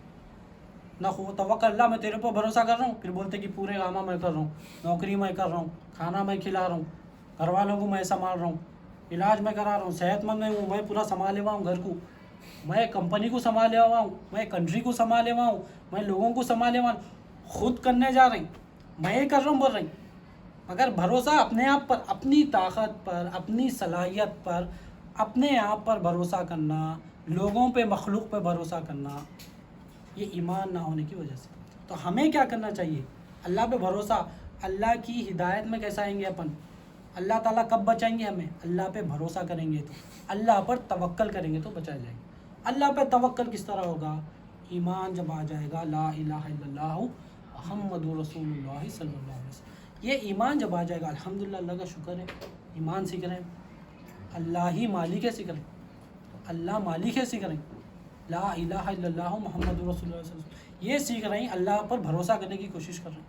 Speaker 1: نہ توکل اللہ میں تیرے پر بھروسہ کر رہا ہوں. پھر بولتے کہ پورے کام میں کر رہا ہوں, نوکری میں کر رہا ہوں, کھانا میں کھلا رہا ہوں, گھر والوں کو میں سنبھال رہا ہوں, علاج میں کرا رہا ہوں, صحت مند ہوں, میں پورا سنبھالے ہوا ہوں گھر کو, میں کمپنی کو سنبھالے ہوا ہوں, میں کنٹری کو سنبھالے ہوا ہوں, میں لوگوں کو سنبھالے ہوا ہوں. خود کرنے جا رہی, میں یہ کر رہا ہوں بول رہی. مگر بھروسہ اپنے آپ پر, اپنی طاقت پر, اپنی صلاحیت پر, اپنے آپ پر بھروسہ کرنا, لوگوں پہ مخلوق پہ بھروسہ کرنا, یہ ایمان نہ ہونے کی وجہ سے. تو ہمیں کیا کرنا چاہیے؟ اللہ پہ بھروسہ. اللہ کی ہدایت میں کیسا آئیں گے اپن؟ اللہ تعالیٰ کب بچائیں گے ہمیں؟ اللہ پہ بھروسہ کریں گے تو, اللہ پر توکل کریں گے تو بچائے جائیں گے. اللہ پہ توکل کس طرح ہوگا؟ ایمان جب آ جائے گا, لا الہ الا اللہ محمد رسول اللہ صلی اللہ علیہ وسلم, یہ ایمان جب آ جائے گا, الحمدللہ اللہ کا شکر ہے, ایمان سیکھ رہے ہیں, اللہ ہی مالک ہے سیکھ رہے ہیں, اللہ مالک ہے سیکھ رہے ہیں, لا الہ الا اللہ محمد رسول اللہ صلی اللہ علیہ وسلم یہ سیکھ رہے ہیں, اللہ پر بھروسہ کرنے کی کوشش کر رہے ہیں.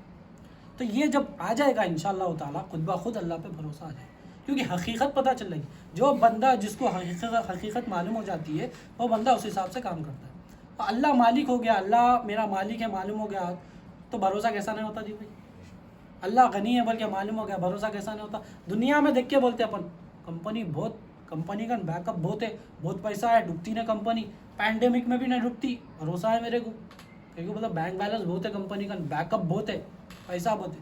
Speaker 1: تو یہ جب آ جائے گا انشاءاللہ تعالیٰ, خود بخود اللہ پہ بھروسہ آ جائے گا, کیونکہ حقیقت پتہ چل رہی ہے. جو بندہ جس کو حقیقت معلوم ہو جاتی ہے, وہ بندہ اس حساب سے کام کرتا ہے. اللہ مالک ہو گیا, اللہ میرا مالک ہے معلوم ہو گیا, تو بھروسہ کیسا نہیں ہوتا جی بھائی؟ اللہ غنی ہے بلکہ معلوم ہو گیا, بھروسہ کیسا نہیں ہوتا؟ دنیا میں دیکھ کے بولتے اپن کمپنی کا بیک اپ بہت ہے, بہت پیسہ ہے, ڈوبتی نہ کمپنی, پینڈیمک میں بھی نہیں ڈوبتی, بھروسہ ہے میرے کو, کیونکہ مطلب بینک بیلنس بہت ہے کمپنی کا, بیک اپ بہت ہے, پیسہ بہت ہے,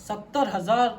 Speaker 1: 70,000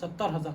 Speaker 1: 70,000,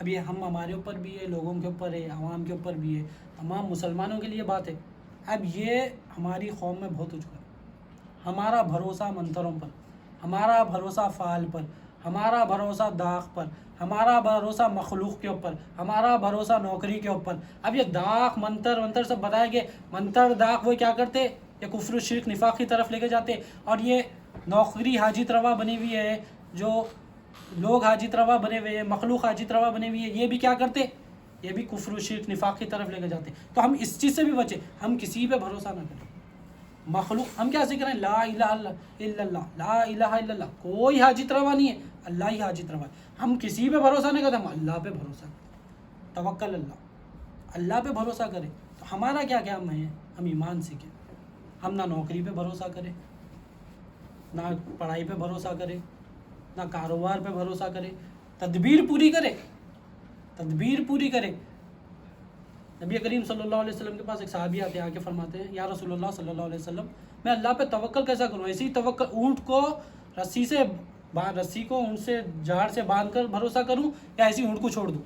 Speaker 2: اب یہ ہمارے اوپر بھی ہے، لوگوں کے اوپر ہے، عوام کے اوپر بھی ہے، تمام مسلمانوں کے لیے بات ہے. اب یہ ہماری قوم میں بہت ہو چکا ہے. ہمارا بھروسہ منتروں پر، ہمارا بھروسہ فعال پر، ہمارا بھروسہ داغ پر، ہمارا بھروسہ مخلوق کے اوپر، ہمارا بھروسہ نوکری کے اوپر. اب یہ داغ منتر سب بتائے گئے. منتر داغ وہ کیا کرتے؟ یہ کفر و شرک نفاق کی طرف لے کے جاتے. اور یہ نوکری حاجت روا بنی ہوئی ہے، جو لوگ حاجت روا بنے ہوئے ہیں، مخلوق حاجت روا بنے ہوئی ہے، یہ بھی کیا کرتے؟ یہ بھی کفر و شرک نفاق کی طرف لے کے جاتے. تو ہم اس چیز سے بھی بچیں، ہم کسی پہ بھروسہ نہ کریں. مخلوق ہم کیا سیکھ رہے ہیں؟ لا الہ الا اللہ، لا الہ الا اللہ. کوئی حاجت روا نہیں ہے، اللہ ہی حاجت روا ہے. ہم کسی پہ بھروسہ نہیں کرتے، ہم اللہ پہ بھروسہ کریں. توکل اللہ پہ بھروسہ کریں. تو ہمارا کیا کام ہے؟ ہم ایمان سیکھیں. ہم نہ نوکری پہ بھروسہ کریں، نہ پڑھائی پہ بھروسہ کریں، نہ کاروبار پہ بھروسہ کریں. تدبیر پوری کرے، تدبیر پوری کرے. نبی کریم صلی اللہ علیہ وسلم کے پاس ایک صحابی آتے ہیں، آ کے فرماتے ہیں یا رسول اللہ صلی اللہ علیہ وسلم میں اللہ پہ توکل کیسا کروں؟ ایسی توکل اونٹ کو رسی کو اونٹ سے جھاڑ سے باندھ کر بھروسہ کروں یا ایسی اونٹ کو چھوڑ دوں؟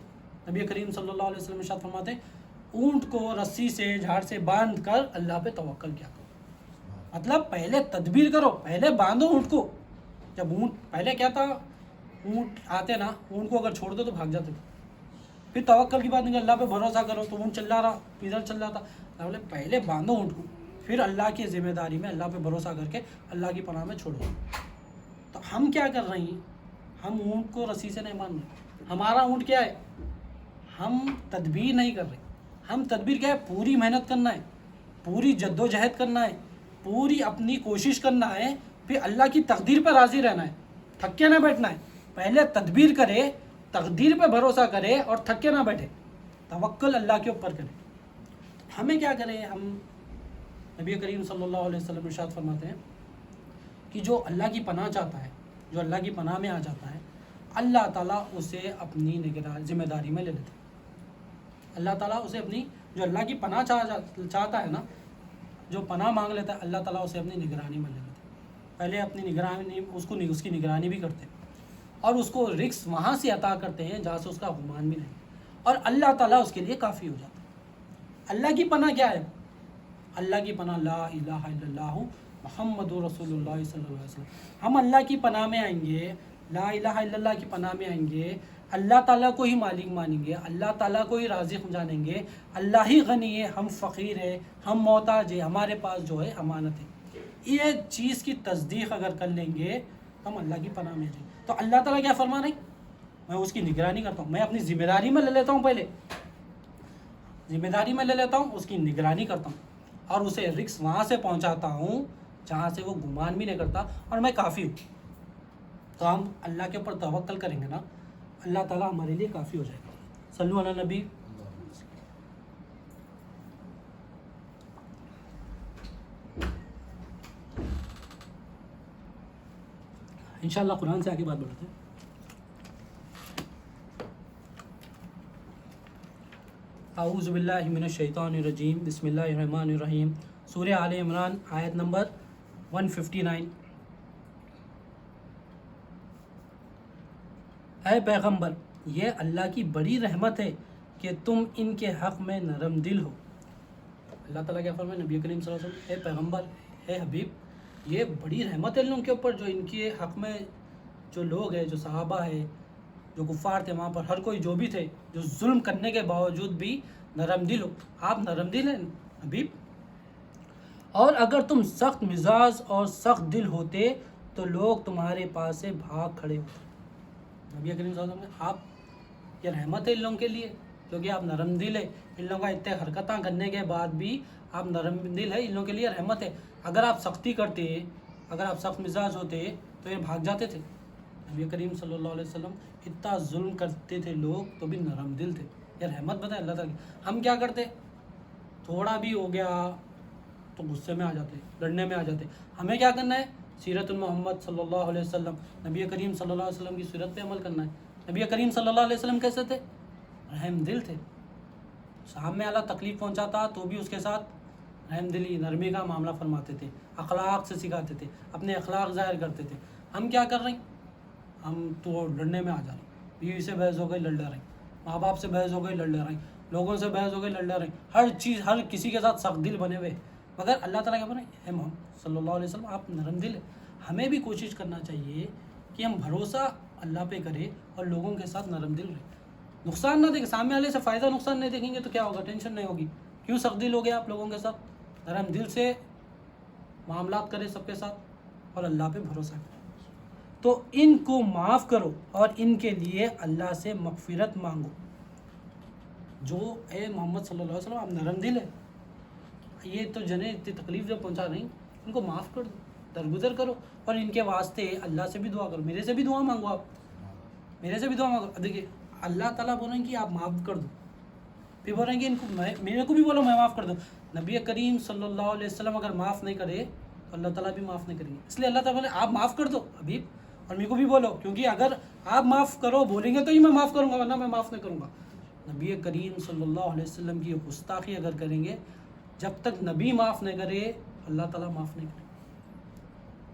Speaker 2: نبی کریم صلی اللہ علیہ وسلم ارشاد فرماتے ہیں اونٹ کو رسی سے جھاڑ سے باندھ کر اللہ پہ توکل کیا کرو. مطلب پہلے تدبیر کرو، پہلے باندھو اونٹ کو. جب اونٹ پہلے کیا تھا، اونٹ آتے نا، اونٹ کو اگر چھوڑ دو تو بھاگ جاتے تھے. پھر توکل کی بات نہیں، اللہ پہ بھروسہ کرو تو اونٹ چل رہا، ادھر چل رہا تھا. پہلے باندھو اونٹ کو، پھر اللہ کی ذمہ داری میں اللہ پہ بھروسہ کر کے اللہ کی پناہ میں چھوڑو. تو ہم کیا کر رہے ہیں؟ ہم اونٹ کو رسی سے نہیں باندھ رہے. ہمارا اونٹ کیا ہے؟ ہم تدبیر نہیں کر رہے. ہم تدبیر کیا ہے؟ پوری محنت کرنا ہے، پوری جد و جہد کرنا ہے، پوری اپنی کوشش کرنا ہے، پھر اللہ کی تقدیر پر راضی رہنا ہے، تھک کے نہ بیٹھنا ہے. پہلے تدبیر کرے، تقدیر پہ بھروسہ کرے اور تھک کے نہ بیٹھے، توکل اللہ کے اوپر کرے. ہمیں کیا کریں؟ ہم نبی کریم صلی اللہ علیہ وسلم ارشاد فرماتے ہیں کہ جو اللہ کی پناہ چاہتا ہے، جو اللہ کی پناہ میں آ جاتا ہے، اللہ تعالیٰ اسے اپنی ذمہ داری میں لے لیتے ہیں. اللہ تعالیٰ اسے اپنی، جو اللہ کی پناہ چاہتا ہے نا، جو پناہ مانگ لیتا ہے، اللہ تعالیٰ اسے اپنی نگرانی میں لے لیتے ہیں. پہلے اپنی نگرانی، اس کی نگرانی بھی کرتے ہیں اور اس کو رزق وہاں سے عطا کرتے ہیں جہاں سے اس کا گمان بھی نہیں، اور اللہ تعالیٰ اس کے لیے کافی ہو جاتا ہے. اللہ کی پناہ کیا ہے؟ اللہ کی پناہ لا الہ الا اللہ محمد رسول اللہ صلی اللہ علیہ وسلم. ہم اللہ کی پناہ میں آئیں گے، لا الہ الا اللہ کی پناہ میں آئیں گے، اللہ تعالیٰ کو ہی مالک مانیں گے، اللہ تعالیٰ کو ہی رازق جانیں گے. اللہ ہی غنی ہے، ہم فقیر ہیں، ہم محتاج ہیں، ہمارے پاس جو ہے امانت ہے. یہ چیز کی تصدیق اگر کر لیں گے ہم اللہ کی پناہ میں جائیں. تو اللہ تعالیٰ کیا فرما رہے ہیں؟ میں اس کی نگرانی کرتا ہوں، میں اپنی ذمہ داری میں لے لیتا ہوں، پہلے ذمہ داری میں لے لیتا ہوں، اس کی نگرانی کرتا ہوں اور اسے رزق وہاں سے پہنچاتا ہوں جہاں سے وہ گمان بھی نہیں کرتا، اور میں کافی ہوں. تو ہم اللہ کے اوپر توکل کریں گے نا، اللہ تعالیٰ ہمارے لیے کافی ہو جائے گا. صلو علی نبی. انشاءاللہ قرآن سے آگے بات بڑھتے ہیں. اعوذ باللہ من الشیطان الرجیم، بسم اللہ الرحمن الرحیم. سورہ آل عمران آیت نمبر 159. اے پیغمبر، یہ اللہ کی بڑی رحمت ہے کہ تم ان کے حق میں نرم دل ہو. اللہ تعالیٰ کیا فرمائے نبی کریم صلی اللہ علیہ وسلم؟ اے پیغمبر، اے حبیب، یہ بڑی رحمت ہے ان کے اوپر جو ان کے حق میں، جو لوگ ہیں، جو صحابہ ہیں، جو کفار تھے وہاں پر، ہر کوئی جو بھی تھے، جو ظلم کرنے کے باوجود بھی نرم دل ہو. آپ نرم دل ہیں حبیب. اور اگر تم سخت مزاج اور سخت دل ہوتے تو لوگ تمہارے پاس سے بھاگ کھڑے ہوتے. نبی کریم صلی اللہ علیہ وسلم، آپ یہ رحمت ہے ان لوگوں کے لیے کیونکہ آپ نرم دل ہے. ان لوگوں کا اتنے حرکتیں کرنے کے بعد بھی آپ نرم دل ہے، ان لوگوں کے لیے رحمت ہے. اگر آپ سختی کرتے، اگر آپ سخت مزاج ہوتے تو یہ بھاگ جاتے تھے. نبی کریم صلی اللہ علیہ وسلم اتنا ظلم کرتے تھے لوگ تو بھی نرم دل تھے. یہ رحمت بتائے اللہ تعالیٰ کی. ہم کیا کرتے؟ تھوڑا بھی ہو گیا تو غصے میں آ جاتے، لڑنے میں آ جاتے. ہمیں کیا کرنا ہے؟ سیرت محمد صلی اللہ علیہ وسلم، نبی کریم صلی اللہ علیہ وسلم کی سیرت پہ عمل کرنا ہے. نبی کریم صلی اللہ علیہ وسلم کیسے تھے؟ رحم دل تھے. سامنے والا تکلیف پہنچاتا تو بھی اس کے ساتھ رحم دلی، نرمی کا معاملہ فرماتے تھے، اخلاق سے سکھاتے تھے، اپنے اخلاق ظاہر کرتے تھے. ہم کیا کر رہے ہیں؟ ہم تو لڑنے میں آ جا رہے ہیں، بیوی سے بحث ہو گئی، لڑ رہے ہیں. ماں باپ سے بحث ہو گئی لڑ رہے ہیں، لوگوں سے بحث ہو گئی لڑ رہے ہیں، ہر چیز ہر کسی کے ساتھ سخت دل بنے ہوئے، مگر اللہ تعالیٰ کیا بنے، اے محمد صلی اللہ علیہ وسلم آپ نرم دل ہے۔ ہمیں بھی کوشش کرنا چاہیے کہ ہم بھروسہ اللہ پہ کریں اور لوگوں کے ساتھ نرم دل رہیں، نقصان نہ دیکھیں، سامنے والے سے فائدہ نقصان نہیں دیکھیں گے تو کیا ہوگا، ٹینشن نہیں ہوگی۔ کیوں سخت دل ہو گیا آپ لوگوں کے ساتھ؟ نرم دل سے معاملات کریں سب کے ساتھ اور اللہ پہ بھروسہ کریں۔ تو ان کو معاف کرو اور ان کے لیے اللہ سے مغفرت مانگو۔ جو اے محمد صلی اللہ علیہ وسلم آپ نرم دل ہے، یہ تو جنہیں اتنی تکلیف جو پہنچا رہی ان کو معاف کر دو، درگزر کرو، اور ان کے واسطے اللہ سے بھی دعا کرو، میرے سے بھی دعا مانگو، آپ میرے سے بھی دعا مانگو۔ دیکھیے اللہ تعالیٰ بول رہے ہیں کہ آپ معاف کر دو، پھر بول رہے ہیں کہ ان کو میرے کو بھی بولو میں معاف کر دوں۔ نبی کریم صلی اللہ علیہ وسلم اگر معاف نہیں کرے تو اللہ تعالیٰ بھی معاف نہیں کریں گے، اس لیے اللہ تعالیٰ بولے آپ معاف کر دو ابھی، اور میرے کو بھی بولو، کیونکہ اگر آپ معاف کرو بولیں گے تو ہی میں معاف کروں گا، ورنہ میں معاف نہیں کروں گا۔ نبی کریم صلی اللہ علیہ وسلم کی گستاخی اگر کریں گے، جب تک نبی معاف نہیں کرے اللہ تعالیٰ معاف نہیں کرے۔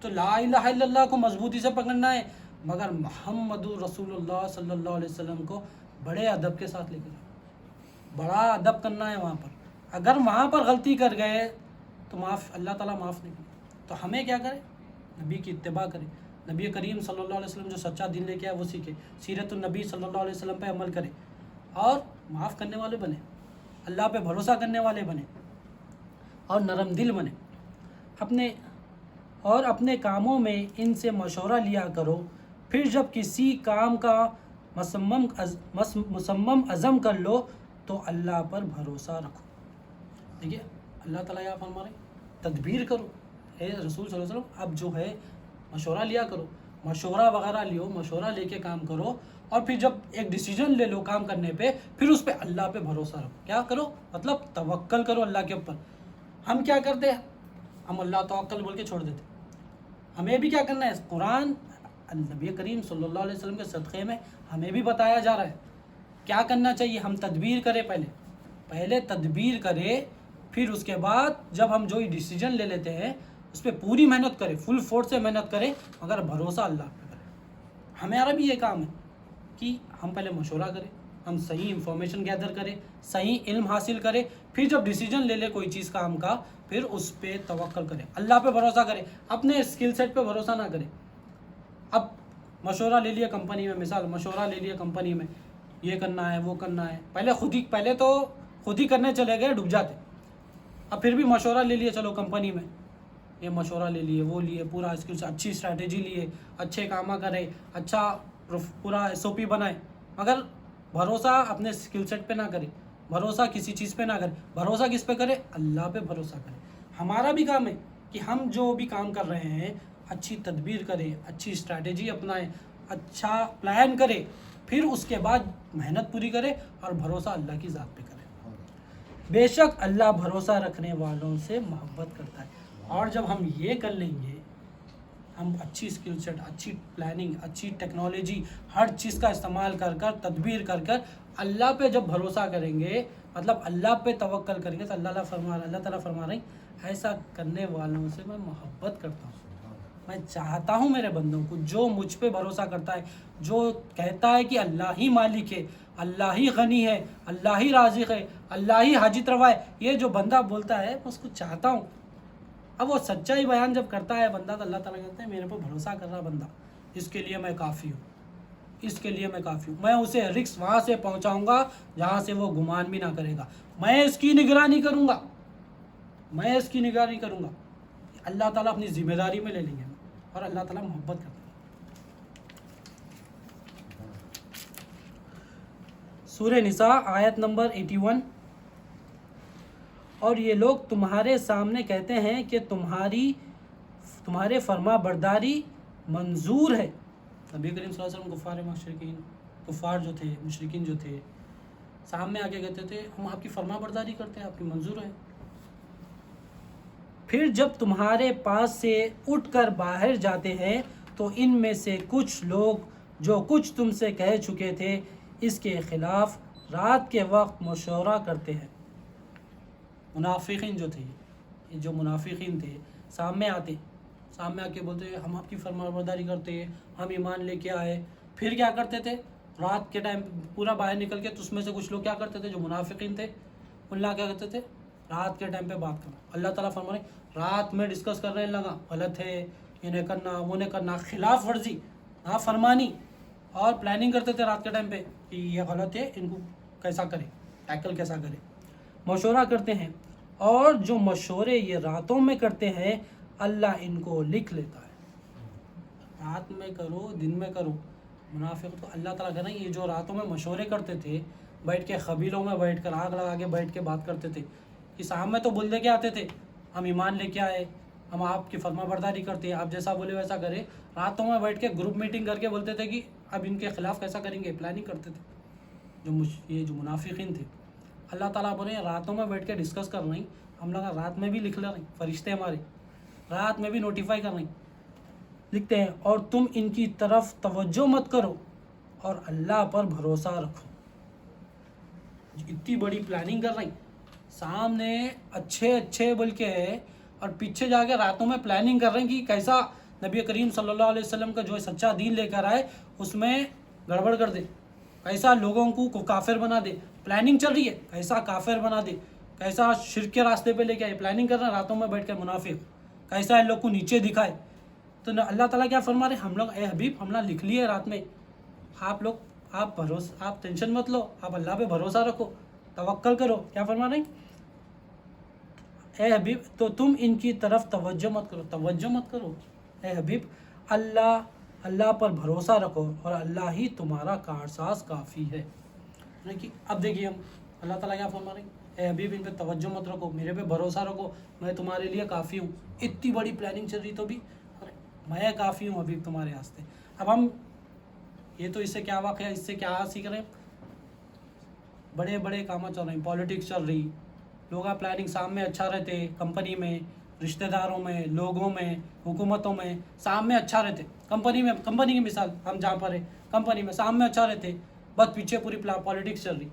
Speaker 2: تو لا الہ الا اللہ کو مضبوطی سے پکڑنا ہے، مگر محمد رسول اللہ صلی اللہ علیہ وسلم کو بڑے ادب کے ساتھ لے کے جاؤ، بڑا ادب کرنا ہے وہاں پر۔ اگر وہاں پر غلطی کر گئے تو اللہ تعالیٰ معاف نہیں کرے۔ تو ہمیں کیا کرے، نبی کی اتباع کرے، نبی کریم صلی اللہ علیہ وسلم جو سچا دین لے کے آئے وہ سیکھے، سیرت النبی صلی اللہ علیہ وسلم پہ عمل کرے، اور معاف کرنے والے بنے، اللہ پہ بھروسہ کرنے والے بنے، اور نرم دل بنے۔ اپنے کاموں میں ان سے مشورہ لیا کرو، پھر جب کسی کام کا مصمم عزم کر لو تو اللہ پر بھروسہ رکھو۔ دیکھیے اللہ تعالیٰ یہاں فرما رہے ہیں تدبیر کرو، اے رسول صلی اللہ علیہ وسلم اب جو ہے مشورہ لیا کرو، مشورہ وغیرہ لیو، مشورہ لے کے کام کرو، اور پھر جب ایک ڈیسیجن لے لو کام کرنے پہ، پھر اس پہ اللہ پہ بھروسہ رکھو۔ کیا کرو مطلب توکل کرو اللہ کے اوپر۔ ہم کیا کرتے ہیں، ہم اللہ توکل بول کے چھوڑ دیتے۔ ہمیں بھی کیا کرنا ہے، قرآن نبی کریم صلی اللہ علیہ وسلم کے صدقے میں ہمیں بھی بتایا جا رہا ہے کیا کرنا چاہیے۔ ہم تدبیر کریں، پہلے تدبیر کرے، پھر اس کے بعد جب ہم جو ڈیسیجن لے لیتے ہیں اس پہ پوری محنت کریں، فل فورس سے محنت کریں، مگر بھروسہ اللہ پہ کریں۔ ہمارا بھی یہ کام ہے کہ ہم پہلے مشورہ کریں، ہم صحیح انفارمیشن گیدر کریں، صحیح علم حاصل کریں، پھر جب ڈیسیجن لے لے کوئی چیز کام کا، پھر اس پہ توکل کریں، اللہ پہ بھروسہ کریں، اپنے اسکل سیٹ پہ بھروسہ نہ کریں۔ اب مشورہ لے لیا کمپنی میں، مثال مشورہ لے لیا کمپنی میں، یہ کرنا ہے وہ کرنا ہے، پہلے تو خود ہی کرنے چلے گئے، ڈوب جاتے۔ اب پھر بھی مشورہ لے لیا، چلو کمپنی میں یہ مشورہ لے لیے، وہ لیے، پورا اسکل سے اچھی اسٹریٹجی لیے، اچھے کام کرے، اچھا پورا SOP بنائے، مگر بھروسہ اپنے اسکل سیٹ پہ نہ کرے، بھروسہ کسی چیز پہ نہ کرے، بھروسہ کس پہ کرے، اللہ پہ بھروسہ کرے۔ ہمارا بھی کام ہے کہ ہم جو بھی کام کر رہے ہیں اچھی تدبیر کرے، اچھی اسٹریٹجی اپنائے، اچھا پلان کرے، پھر اس کے بعد محنت پوری کرے اور بھروسہ اللہ کی ذات پہ کرے۔ بے شک اللہ بھروسہ رکھنے والوں سے محبت کرتا ہے۔ اور جب ہم یہ کر لیں گے، ہم اچھی اسکل سیٹ، اچھی پلاننگ، اچھی ٹیکنالوجی، ہر چیز کا استعمال کر تدبیر کر اللہ پہ جب بھروسہ کریں گے، مطلب اللہ پہ توکل کریں گے، تو اللہ تعالیٰ فرما رہے ہیں ایسا کرنے والوں سے میں محبت کرتا ہوں۔ میں چاہتا ہوں میرے بندوں کو، جو مجھ پہ بھروسہ کرتا ہے، جو کہتا ہے کہ اللہ ہی مالک ہے، اللہ ہی غنی ہے، اللہ ہی رازق ہے، اللہ ہی حاجت روا ہے، یہ جو بندہ بولتا ہے میں اس کو چاہتا ہوں۔ اب وہ سچائی بیان جب کرتا ہے بندہ تو اللہ تعالیٰ کہتے ہیں میرے پر بھروسہ کر رہا بندہ، اس کے لیے میں کافی ہوں، اس کے لیے میں کافی ہوں۔ میں اسے رزق وہاں سے پہنچاؤں گا جہاں سے وہ گمان بھی نہ کرے گا، میں اس کی نگرانی کروں گا، میں اس کی نگرانی کروں گا۔ اللہ تعالیٰ اپنی ذمہ داری میں لے لیں گے، اور اللہ تعالیٰ محبت کرتا ہے۔ سورہ نساء آیت نمبر 81۔ اور یہ لوگ تمہارے سامنے کہتے ہیں کہ تمہارے فرما برداری منظور ہے۔ نبی کریم صلی اللہ علیہ وسلم کفار جو تھے، مشرکین جو تھے، سامنے آ کے کہتے تھے ہم آپ کی فرما برداری کرتے ہیں، آپ کی منظور ہے۔ پھر جب تمہارے پاس سے اٹھ کر باہر جاتے ہیں تو ان میں سے کچھ لوگ جو کچھ تم سے کہہ چکے تھے اس کے خلاف رات کے وقت مشورہ کرتے ہیں۔ منافقین جو تھے، جو منافقین تھے، سامنے آ کے بولتے ہم آپ کی فرما برداری کرتے ہیں، ہم ایمان لے کے آئے، پھر کیا کرتے تھے، رات کے ٹائم پورا باہر نکل کے تو اس میں سے کچھ لوگ کیا کرتے تھے جو منافقین تھے ان لوگ کیا کرتے تھے رات کے ٹائم پہ بات کرنا. اللہ تعالیٰ فرما رہے ہیں رات میں ڈسکس کر رہے ہیں لگا غلط ہے انہیں کرنا وہ نہیں کرنا خلاف ورزی نافرمانی اور پلاننگ کرتے تھے رات کے ٹائم پہ کہ یہ غلط ہے ان کو کیسا کرے ٹیکل کیسا کرے مشورہ کرتے ہیں. اور جو مشورے یہ راتوں میں کرتے ہیں اللہ ان کو لکھ لیتا ہے. رات میں کرو دن میں کرو منافق تو اللہ تعالیٰ کہہ رہے ہیں یہ جو راتوں میں مشورے کرتے تھے بیٹھ کے قبیلوں میں بیٹھ کر آگ لگا کے بیٹھ کے بات کرتے تھے کہ شام میں تو بول دے کے آتے تھے ہم ایمان لے کے آئے ہم آپ کی فرما برداری کرتے ہیں آپ جیسا بولے ویسا کرے. راتوں میں بیٹھ کے گروپ میٹنگ کر کے بولتے تھے کہ اب ان کے خلاف کیسا کریں گے پلاننگ کرتے تھے یہ جو منافقین تھے. اللہ تعالیٰ بولے راتوں میں بیٹھ کے ڈسکس کر رہے ہیں ہم لوگ رات میں بھی لکھ لے رہے ہیں فرشتے ہمارے رات میں بھی نوٹیفائی کر رہے ہیں لکھتے ہیں. اور تم ان کی طرف توجہ مت کرو اور اللہ پر بھروسہ رکھو. اتنی بڑی پلاننگ کر رہے ہیں سامنے اچھے بول کے ہے اور پیچھے جا کے راتوں میں پلاننگ کر رہے ہیں کہ کیسا نبی کریم صلی اللہ علیہ وسلم کا جو سچا دین لے کر آئے اس میں گڑبڑ کر دے کیسا لوگوں کو کافر بنا دے. پلاننگ چل رہی ہے کیسا کافر بنا دے کیسا شرک کے راستے پہ لے کے آئے پلاننگ کر رہے ہیں راتوں میں بیٹھ کر منافق کیسا ان لوگ کو نیچے دکھائے. تو اللہ تعالیٰ کیا فرما رہے ہم لوگ اے حبیب ہم نے لکھ لیے رات میں آپ ٹینشن مت لو آپ اللہ پہ بھروسہ رکھو توکل کرو. کیا فرما رہے ہیں اے حبیب تو تم ان کی طرف توجہ مت کرو اے حبیب اللہ پر بھروسہ رکھو اور اللہ ہی تمہارا کارساز کافی ہے. اب دیکھیے ہم اللہ تعالیٰ کیا فرما رہے ہیں اے حبیب ان پہ توجہ مت رکھو میرے پہ بھروسہ رکھو میں تمہارے لیے کافی ہوں. اتنی بڑی پلاننگ چل رہی تو بھی میں کافی ہوں حبیب تمہارے واسطے. اب ہم یہ تو اس سے کیا واقعہ اس سے کیا سیکھ رہے ہیں بڑے کام چل رہے ہیں پالیٹکس چل رہی لوگ پلاننگ شام میں اچھا رہتے کمپنی میں رشتہ داروں میں لوگوں میں حکومتوں میں شام میں اچھا رہتے کمپنی کی مثال ہم جہاں پر ہے کمپنی میں شام میں اچھا رہتے بس پیچھے پوری پالیٹکس چل رہی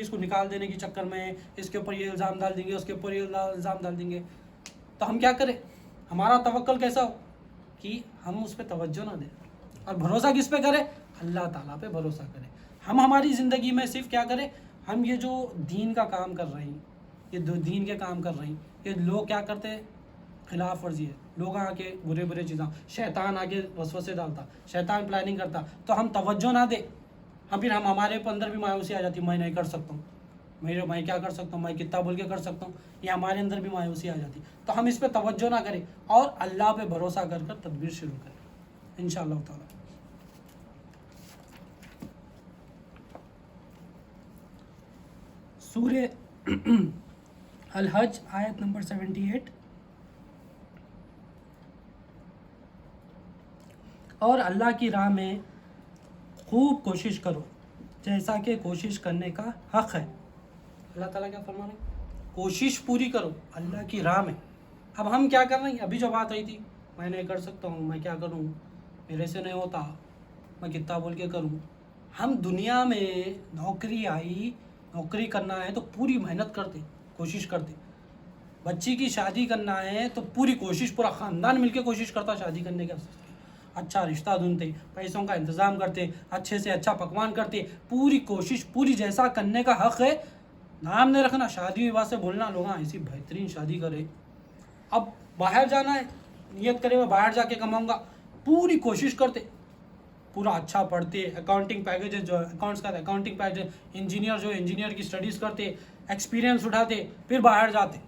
Speaker 2: اس کو نکال دینے کے چکر میں اس کے اوپر یہ الزام ڈال دیں گے اس کے اوپر یہ الزام ڈال دیں گے. تو ہم کیا کریں ہمارا توکل کیسا ہو کہ ہم اس پہ توجہ نہ دیں اور بھروسہ کس پہ کریں اللہ تعالیٰ پہ بھروسہ کریں. ہم ہماری زندگی میں صرف کیا کریں ہم یہ جو دین کا کام کر رہے ہیں یہ دو دین کے کام کر رہے ہیں یہ لوگ کیا کرتے ہیں خلاف ورزی ہے لوگ آ کے برے چیزاں شیطان آ کے وسوسے ڈالتا شیطان پلاننگ کرتا تو ہم توجہ نہ دیں پھر ہمارے اندر بھی مایوسی آ جاتی میں نہیں کر سکتا ہوں میں کیا کر سکتا ہوں میں کتنا بول کے کر سکتا ہوں یہ ہمارے اندر بھی مایوسی آ جاتی. تو ہم اس پہ توجہ نہ کریں اور اللہ پہ بھروسہ کر تدبیر شروع کریں انشاءاللہ تعالی. سورہ الحج آیت نمبر 78. اور اللہ کی راہ میں خوب کوشش کرو جیسا کہ کوشش کرنے کا حق ہے. اللہ تعالیٰ کیا فرما رہے ہیں کوشش پوری کرو اللہ کی راہ میں. اب ہم کیا کر رہے ہیں ابھی جو بات رہی تھی میں نہیں کر سکتا ہوں میں کیا کروں میرے سے نہیں ہوتا میں کتنا بول کے کروں. ہم دنیا میں نوکری کرنا ہے تو پوری محنت کرتے کوشش کرتے. بچی کی شادی کرنا ہے تو پوری کوشش پورا خاندان مل کے کوشش کرتا شادی کرنے کا اچھا رشتہ ڈھونڈتے پیسوں کا انتظام کرتے اچھے سے اچھا پکوان کرتے پوری کوشش پوری جیسا کرنے کا حق ہے. نام نہیں رکھنا شادی وواہ سے بولنا لوگ ایسی بہترین شادی کرے. اب باہر جانا ہے نیت کرے میں باہر جا کے کماؤں گا پوری کوشش کرتے پورا اچھا پڑھتے اکاؤنٹنگ پیکیج جو اکاؤنٹس کا اکاؤنٹنگ پیکیج انجینئر کی اسٹڈیز کرتے ایکسپیرینس اٹھاتے پھر باہر جاتے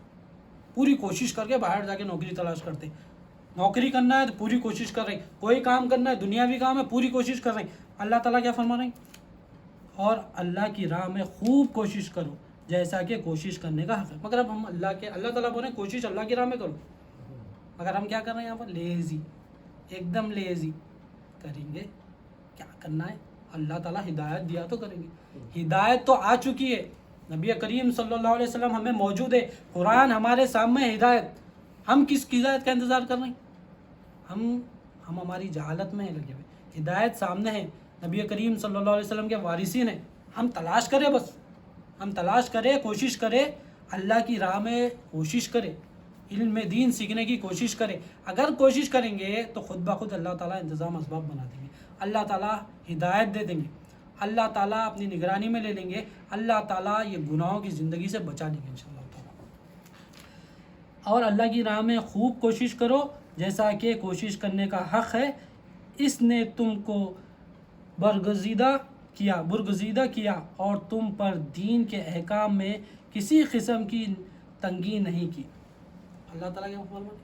Speaker 2: پوری کوشش کر کے باہر جا کے نوکری تلاش کرتے. نوکری کرنا ہے تو پوری کوشش کر رہے ہیں کوئی کام کرنا ہے دنیاوی کام ہے پوری کوشش کر رہے ہیں. اللہ تعالیٰ کیا فرما رہے ہیں اور اللہ کی راہ میں خوب کوشش کرو جیسا کہ کوشش کرنے کا حق ہے. مگر اب ہم اللہ تعالیٰ بول رہے ہیں کوشش اللہ کی راہ میں کرو مگر ہم کیا کر رہے ہیں یہاں پر لیزی ایک دم لیزی کریں گے کیا کرنا ہے اللہ تعالیٰ ہدایت دیا تو کریں گے. ہدایت تو آ چکی ہے نبی کریم صلی اللہ علیہ وسلم ہمیں موجود ہے قرآن ہمارے سامنے ہدایت. ہم کس ہدایت کا انتظار کر رہے ہیں ہم ہماری جہالت میں لگے ہوئے. ہدایت سامنے ہے نبی کریم صلی اللہ علیہ وسلم کے وارثین ہیں ہم تلاش کریں بس ہم تلاش کریں کوشش کریں اللہ کی راہ میں کوشش کریں علم دین سیکھنے کی کوشش کریں. اگر کوشش کریں گے تو خود بخود اللہ تعالیٰ انتظام اسباب بنا دیں گے, اللہ تعالیٰ ہدایت دے دیں گے, اللہ تعالیٰ اپنی نگرانی میں لے لیں گے, اللہ تعالیٰ یہ گناہوں کی زندگی سے بچا لیں گے انشاءاللہ تعالیٰ. اور اللہ کی راہ میں خوب کوشش کرو جیسا کہ کوشش کرنے کا حق ہے. اس نے تم کو برگزیدہ کیا اور تم پر دین کے احکام میں کسی قسم کی تنگی نہیں کی. اللہ تعالیٰ کیا فرماتے ہیں,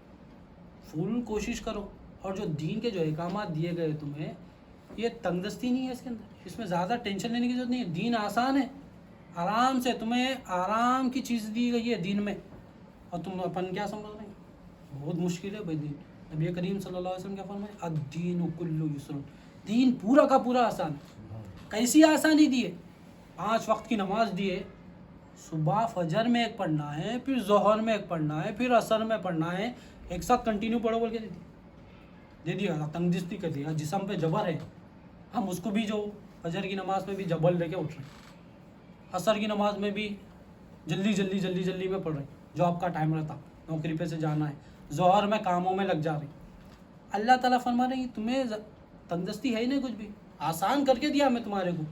Speaker 2: فل کوشش کرو, اور جو دین کے جو احکامات دیے گئے تمہیں, یہ تنگ دستی نہیں ہے اس کے اندر, اس میں زیادہ ٹینشن لینے کی ضرورت نہیں ہے. دین آسان ہے, آرام سے تمہیں آرام کی چیز دی گئی ہے دین میں, اور تم اپن کیا سمجھ رہے ہیں بہت مشکل ہے بھائی دین. نبی کریم صلی اللہ علیہ وسلم کیا فرمائے, الدین کلہ یسر, دین پورا کا پورا آسان. کیسی آسانی دی ہے, 5 وقت کی نماز دی ہے, صبح فجر میں ایک پڑھنا ہے, پھر ظہر میں ایک پڑھنا ہے, پھر عصر میں پڑھنا ہے, ایک ساتھ کنٹینیو پڑھو بول کے دے دیا. تنگ دستی کر دیا, جسم پہ جبر ہے, ہم اس کو بھی جو فجر کی نماز میں بھی جبل لے کے اٹھ رہے ہیں, عصر کی نماز میں بھی جلدی میں پڑھ رہے ہیں جو آپ کا ٹائم رہتا, نوکری پہ سے جانا ہے, ظہر میں کاموں میں لگ جا رہے. اللہ تعالیٰ فرما رہے ہیں تمہیں تنگ دستی ہے ہی نہیں کچھ بھی, آسان کر کے دیا میں تمہارے کو,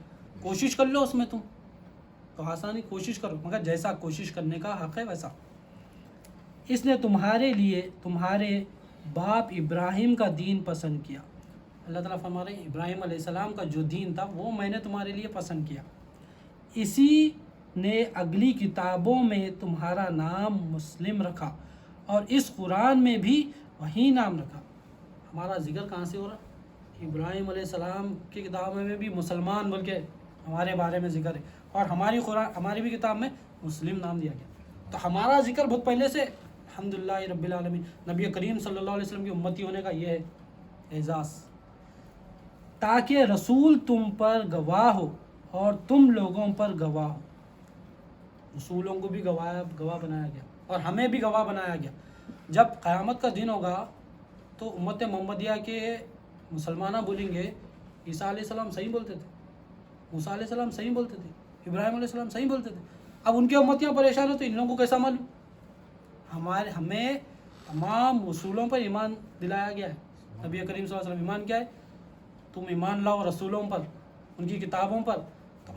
Speaker 2: کوشش کر لو اس میں, تم تو آسانی کوشش کرو, مگر جیسا کوشش کرنے کا حق ہے ویسا. اس نے تمہارے لیے تمہارے باپ ابراہیم کا دین پسند کیا. اللہ تعالیٰ فرما رہے ہیں ابراہیم علیہ السلام کا جو دین تھا وہ میں نے تمہارے لیے پسند کیا. اسی نے اگلی کتابوں میں تمہارا نام مسلم رکھا, اور اس قرآن میں بھی وہی نام رکھا. ہمارا ذکر کہاں سے ہو رہا, ابراہیم علیہ السلام کی کتابوں میں بھی مسلمان بول کے ہمارے بارے میں ذکر ہے, اور ہماری بھی کتاب میں مسلم نام دیا گیا. تو ہمارا ذکر بہت پہلے سے الحمدللہ رب العالمین. نبی کریم صلی اللہ علیہ وسلم کی امتی ہونے کا یہ ہے اعزاز, تاکہ رسول تم پر گواہ ہو اور تم لوگوں پر گواہ ہو. رسولوں کو بھی گواہ بنایا گیا, اور ہمیں بھی گواہ بنایا گیا. جب قیامت کا دن ہوگا تو امت محمدیہ کے مسلمانہ بولیں گے عیسیٰ علیہ السلام صحیح بولتے تھے, موسیٰ علیہ السلام صحیح بولتے تھے, ابراہیم علیہ السلام صحیح بولتے تھے. اب ان کی امتیاں پریشان ہوتی, ان لوگوں کو کیسا معلوم؟ ہمیں تمام رسولوں پر ایمان دلایا گیا ہے. نبی کریم صلی اللہ علیہ وسلم ایمان کیا ہے, تم ایمان لاؤ رسولوں پر, ان کی کتابوں پر. تو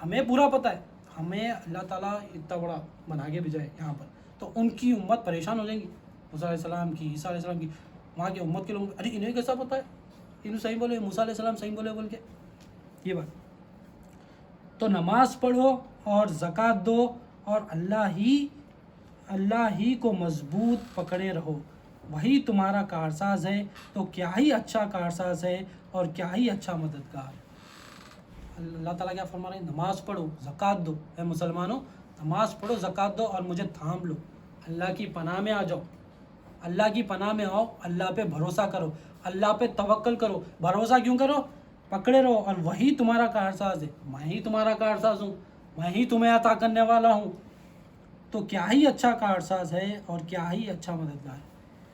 Speaker 2: ہمیں پورا پتہ ہے, ہمیں اللہ تعالیٰ اتنا بڑا بنا کے بھیجا ہے یہاں پر, تو ان کی امت پریشان ہو جائیں گی. موسیٰ علیہ السلام کی, عیسیٰ علیہ السلام کی, وہاں کی امت کے لوگ, ارے انہیں کیسا پتہ ہے, انہوں صحیح بولے, موسیٰ علیہ السلام صحیح بولے بول کے. یہ بات. تو نماز پڑھو اور زکوٰۃ دو, اور اللہ ہی کو مضبوط پکڑے رہو, وہی تمہارا کارساز ہے. تو کیا ہی اچھا کارساز ہے اور کیا ہی اچھا مددگار. اللہ تعالیٰ کیا فرما رہے ہیں, نماز پڑھو زکوٰۃ دو. اے مسلمانوں, نماز پڑھو زکوٰۃ دو اور مجھے تھام لو, اللہ کی پناہ میں آ جاؤ, اللہ کی پناہ میں آؤ, اللہ پہ بھروسہ کرو, اللہ پہ توکل کرو. بھروسہ کیوں کرو, پکڑے رہو, اور وہی تمہارا کارساز ہے. میں ہی تمہارا کارساز ہوں, میں ہی تمہیں عطا کرنے والا ہوں. تو کیا ہی اچھا کارساز ہے اور کیا ہی اچھا مددگار ہے.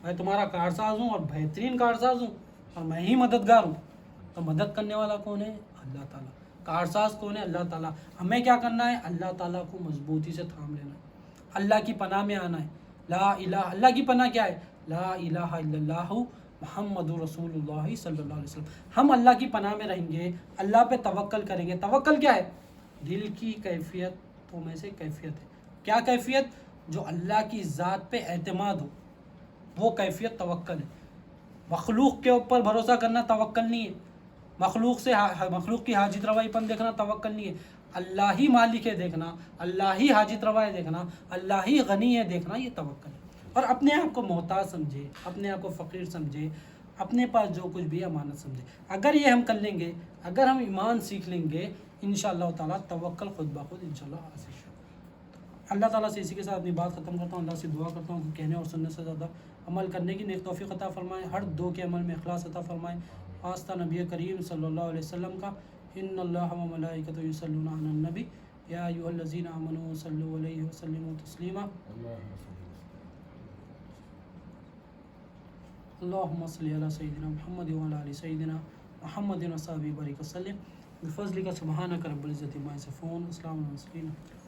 Speaker 2: میں تمہارا کارساز ہوں اور بہترین کارساز ہوں, اور میں ہی مددگار ہوں. تو مدد کرنے والا کون ہے, اللہ تعالیٰ. کارساز کون ہے, اللہ تعالیٰ. ہمیں کیا کرنا ہے, اللہ تعالیٰ کو مضبوطی سے تھام لینا ہے, اللہ کی پناہ میں آنا ہے. لا الہ, اللہ کی پناہ کیا ہے, لا الہ الا اللہ محمد رسول اللہ صلی اللہ علیہ وسلم. ہم اللہ کی پناہ میں رہیں گے, اللہ پہ توکل کریں گے. توکل کیا ہے, دل کی کیفیتوں میں سے کیفیت ہے. کیا کیفیت, جو اللہ کی ذات پہ اعتماد ہو, وہ کیفیت توکل ہے. مخلوق کے اوپر بھروسہ کرنا توکل نہیں ہے. مخلوق کی حاجت روائی پن دیکھنا توکل نہیں ہے. اللہ ہی مالک ہے دیکھنا, اللہ ہی حاجت روا ہے دیکھنا, اللہ ہی غنی ہے دیکھنا, یہ توکل ہے. اور اپنے آپ کو محتاج سمجھے, اپنے آپ کو فقیر سمجھے, اپنے پاس جو کچھ بھی امانت سمجھے. اگر یہ ہم کر لیں گے, اگر ہم ایمان سیکھ لیں گے, انشاءاللہ تعالیٰ توکل خود بخود انشاءاللہ حاصل ہوگا. اللہ تعالیٰ سے اسی کے ساتھ اپنی بات ختم کرتا ہوں. اللہ سے دعا کرتا ہوں کہ کہنے اور سننے سے زیادہ عمل کرنے کی نیک توفیق عطا فرمائے, ہر دو کے عمل میں اخلاص عطا فرمائے. واسطہ نبی کریم صلی اللہ علیہ وسلم کا, ان اللہ و ملائکتہ یصلون علی النبی یا ایھا الذین آمنوا صلوا علیہ وسلموا تسلیما. اللهم صل على سيدنا محمد وعلى آل سيدنا محمد وصحبه وبارك وسلم بفضلك سبحانك رب العزة عما يصفون. السلام عليكم.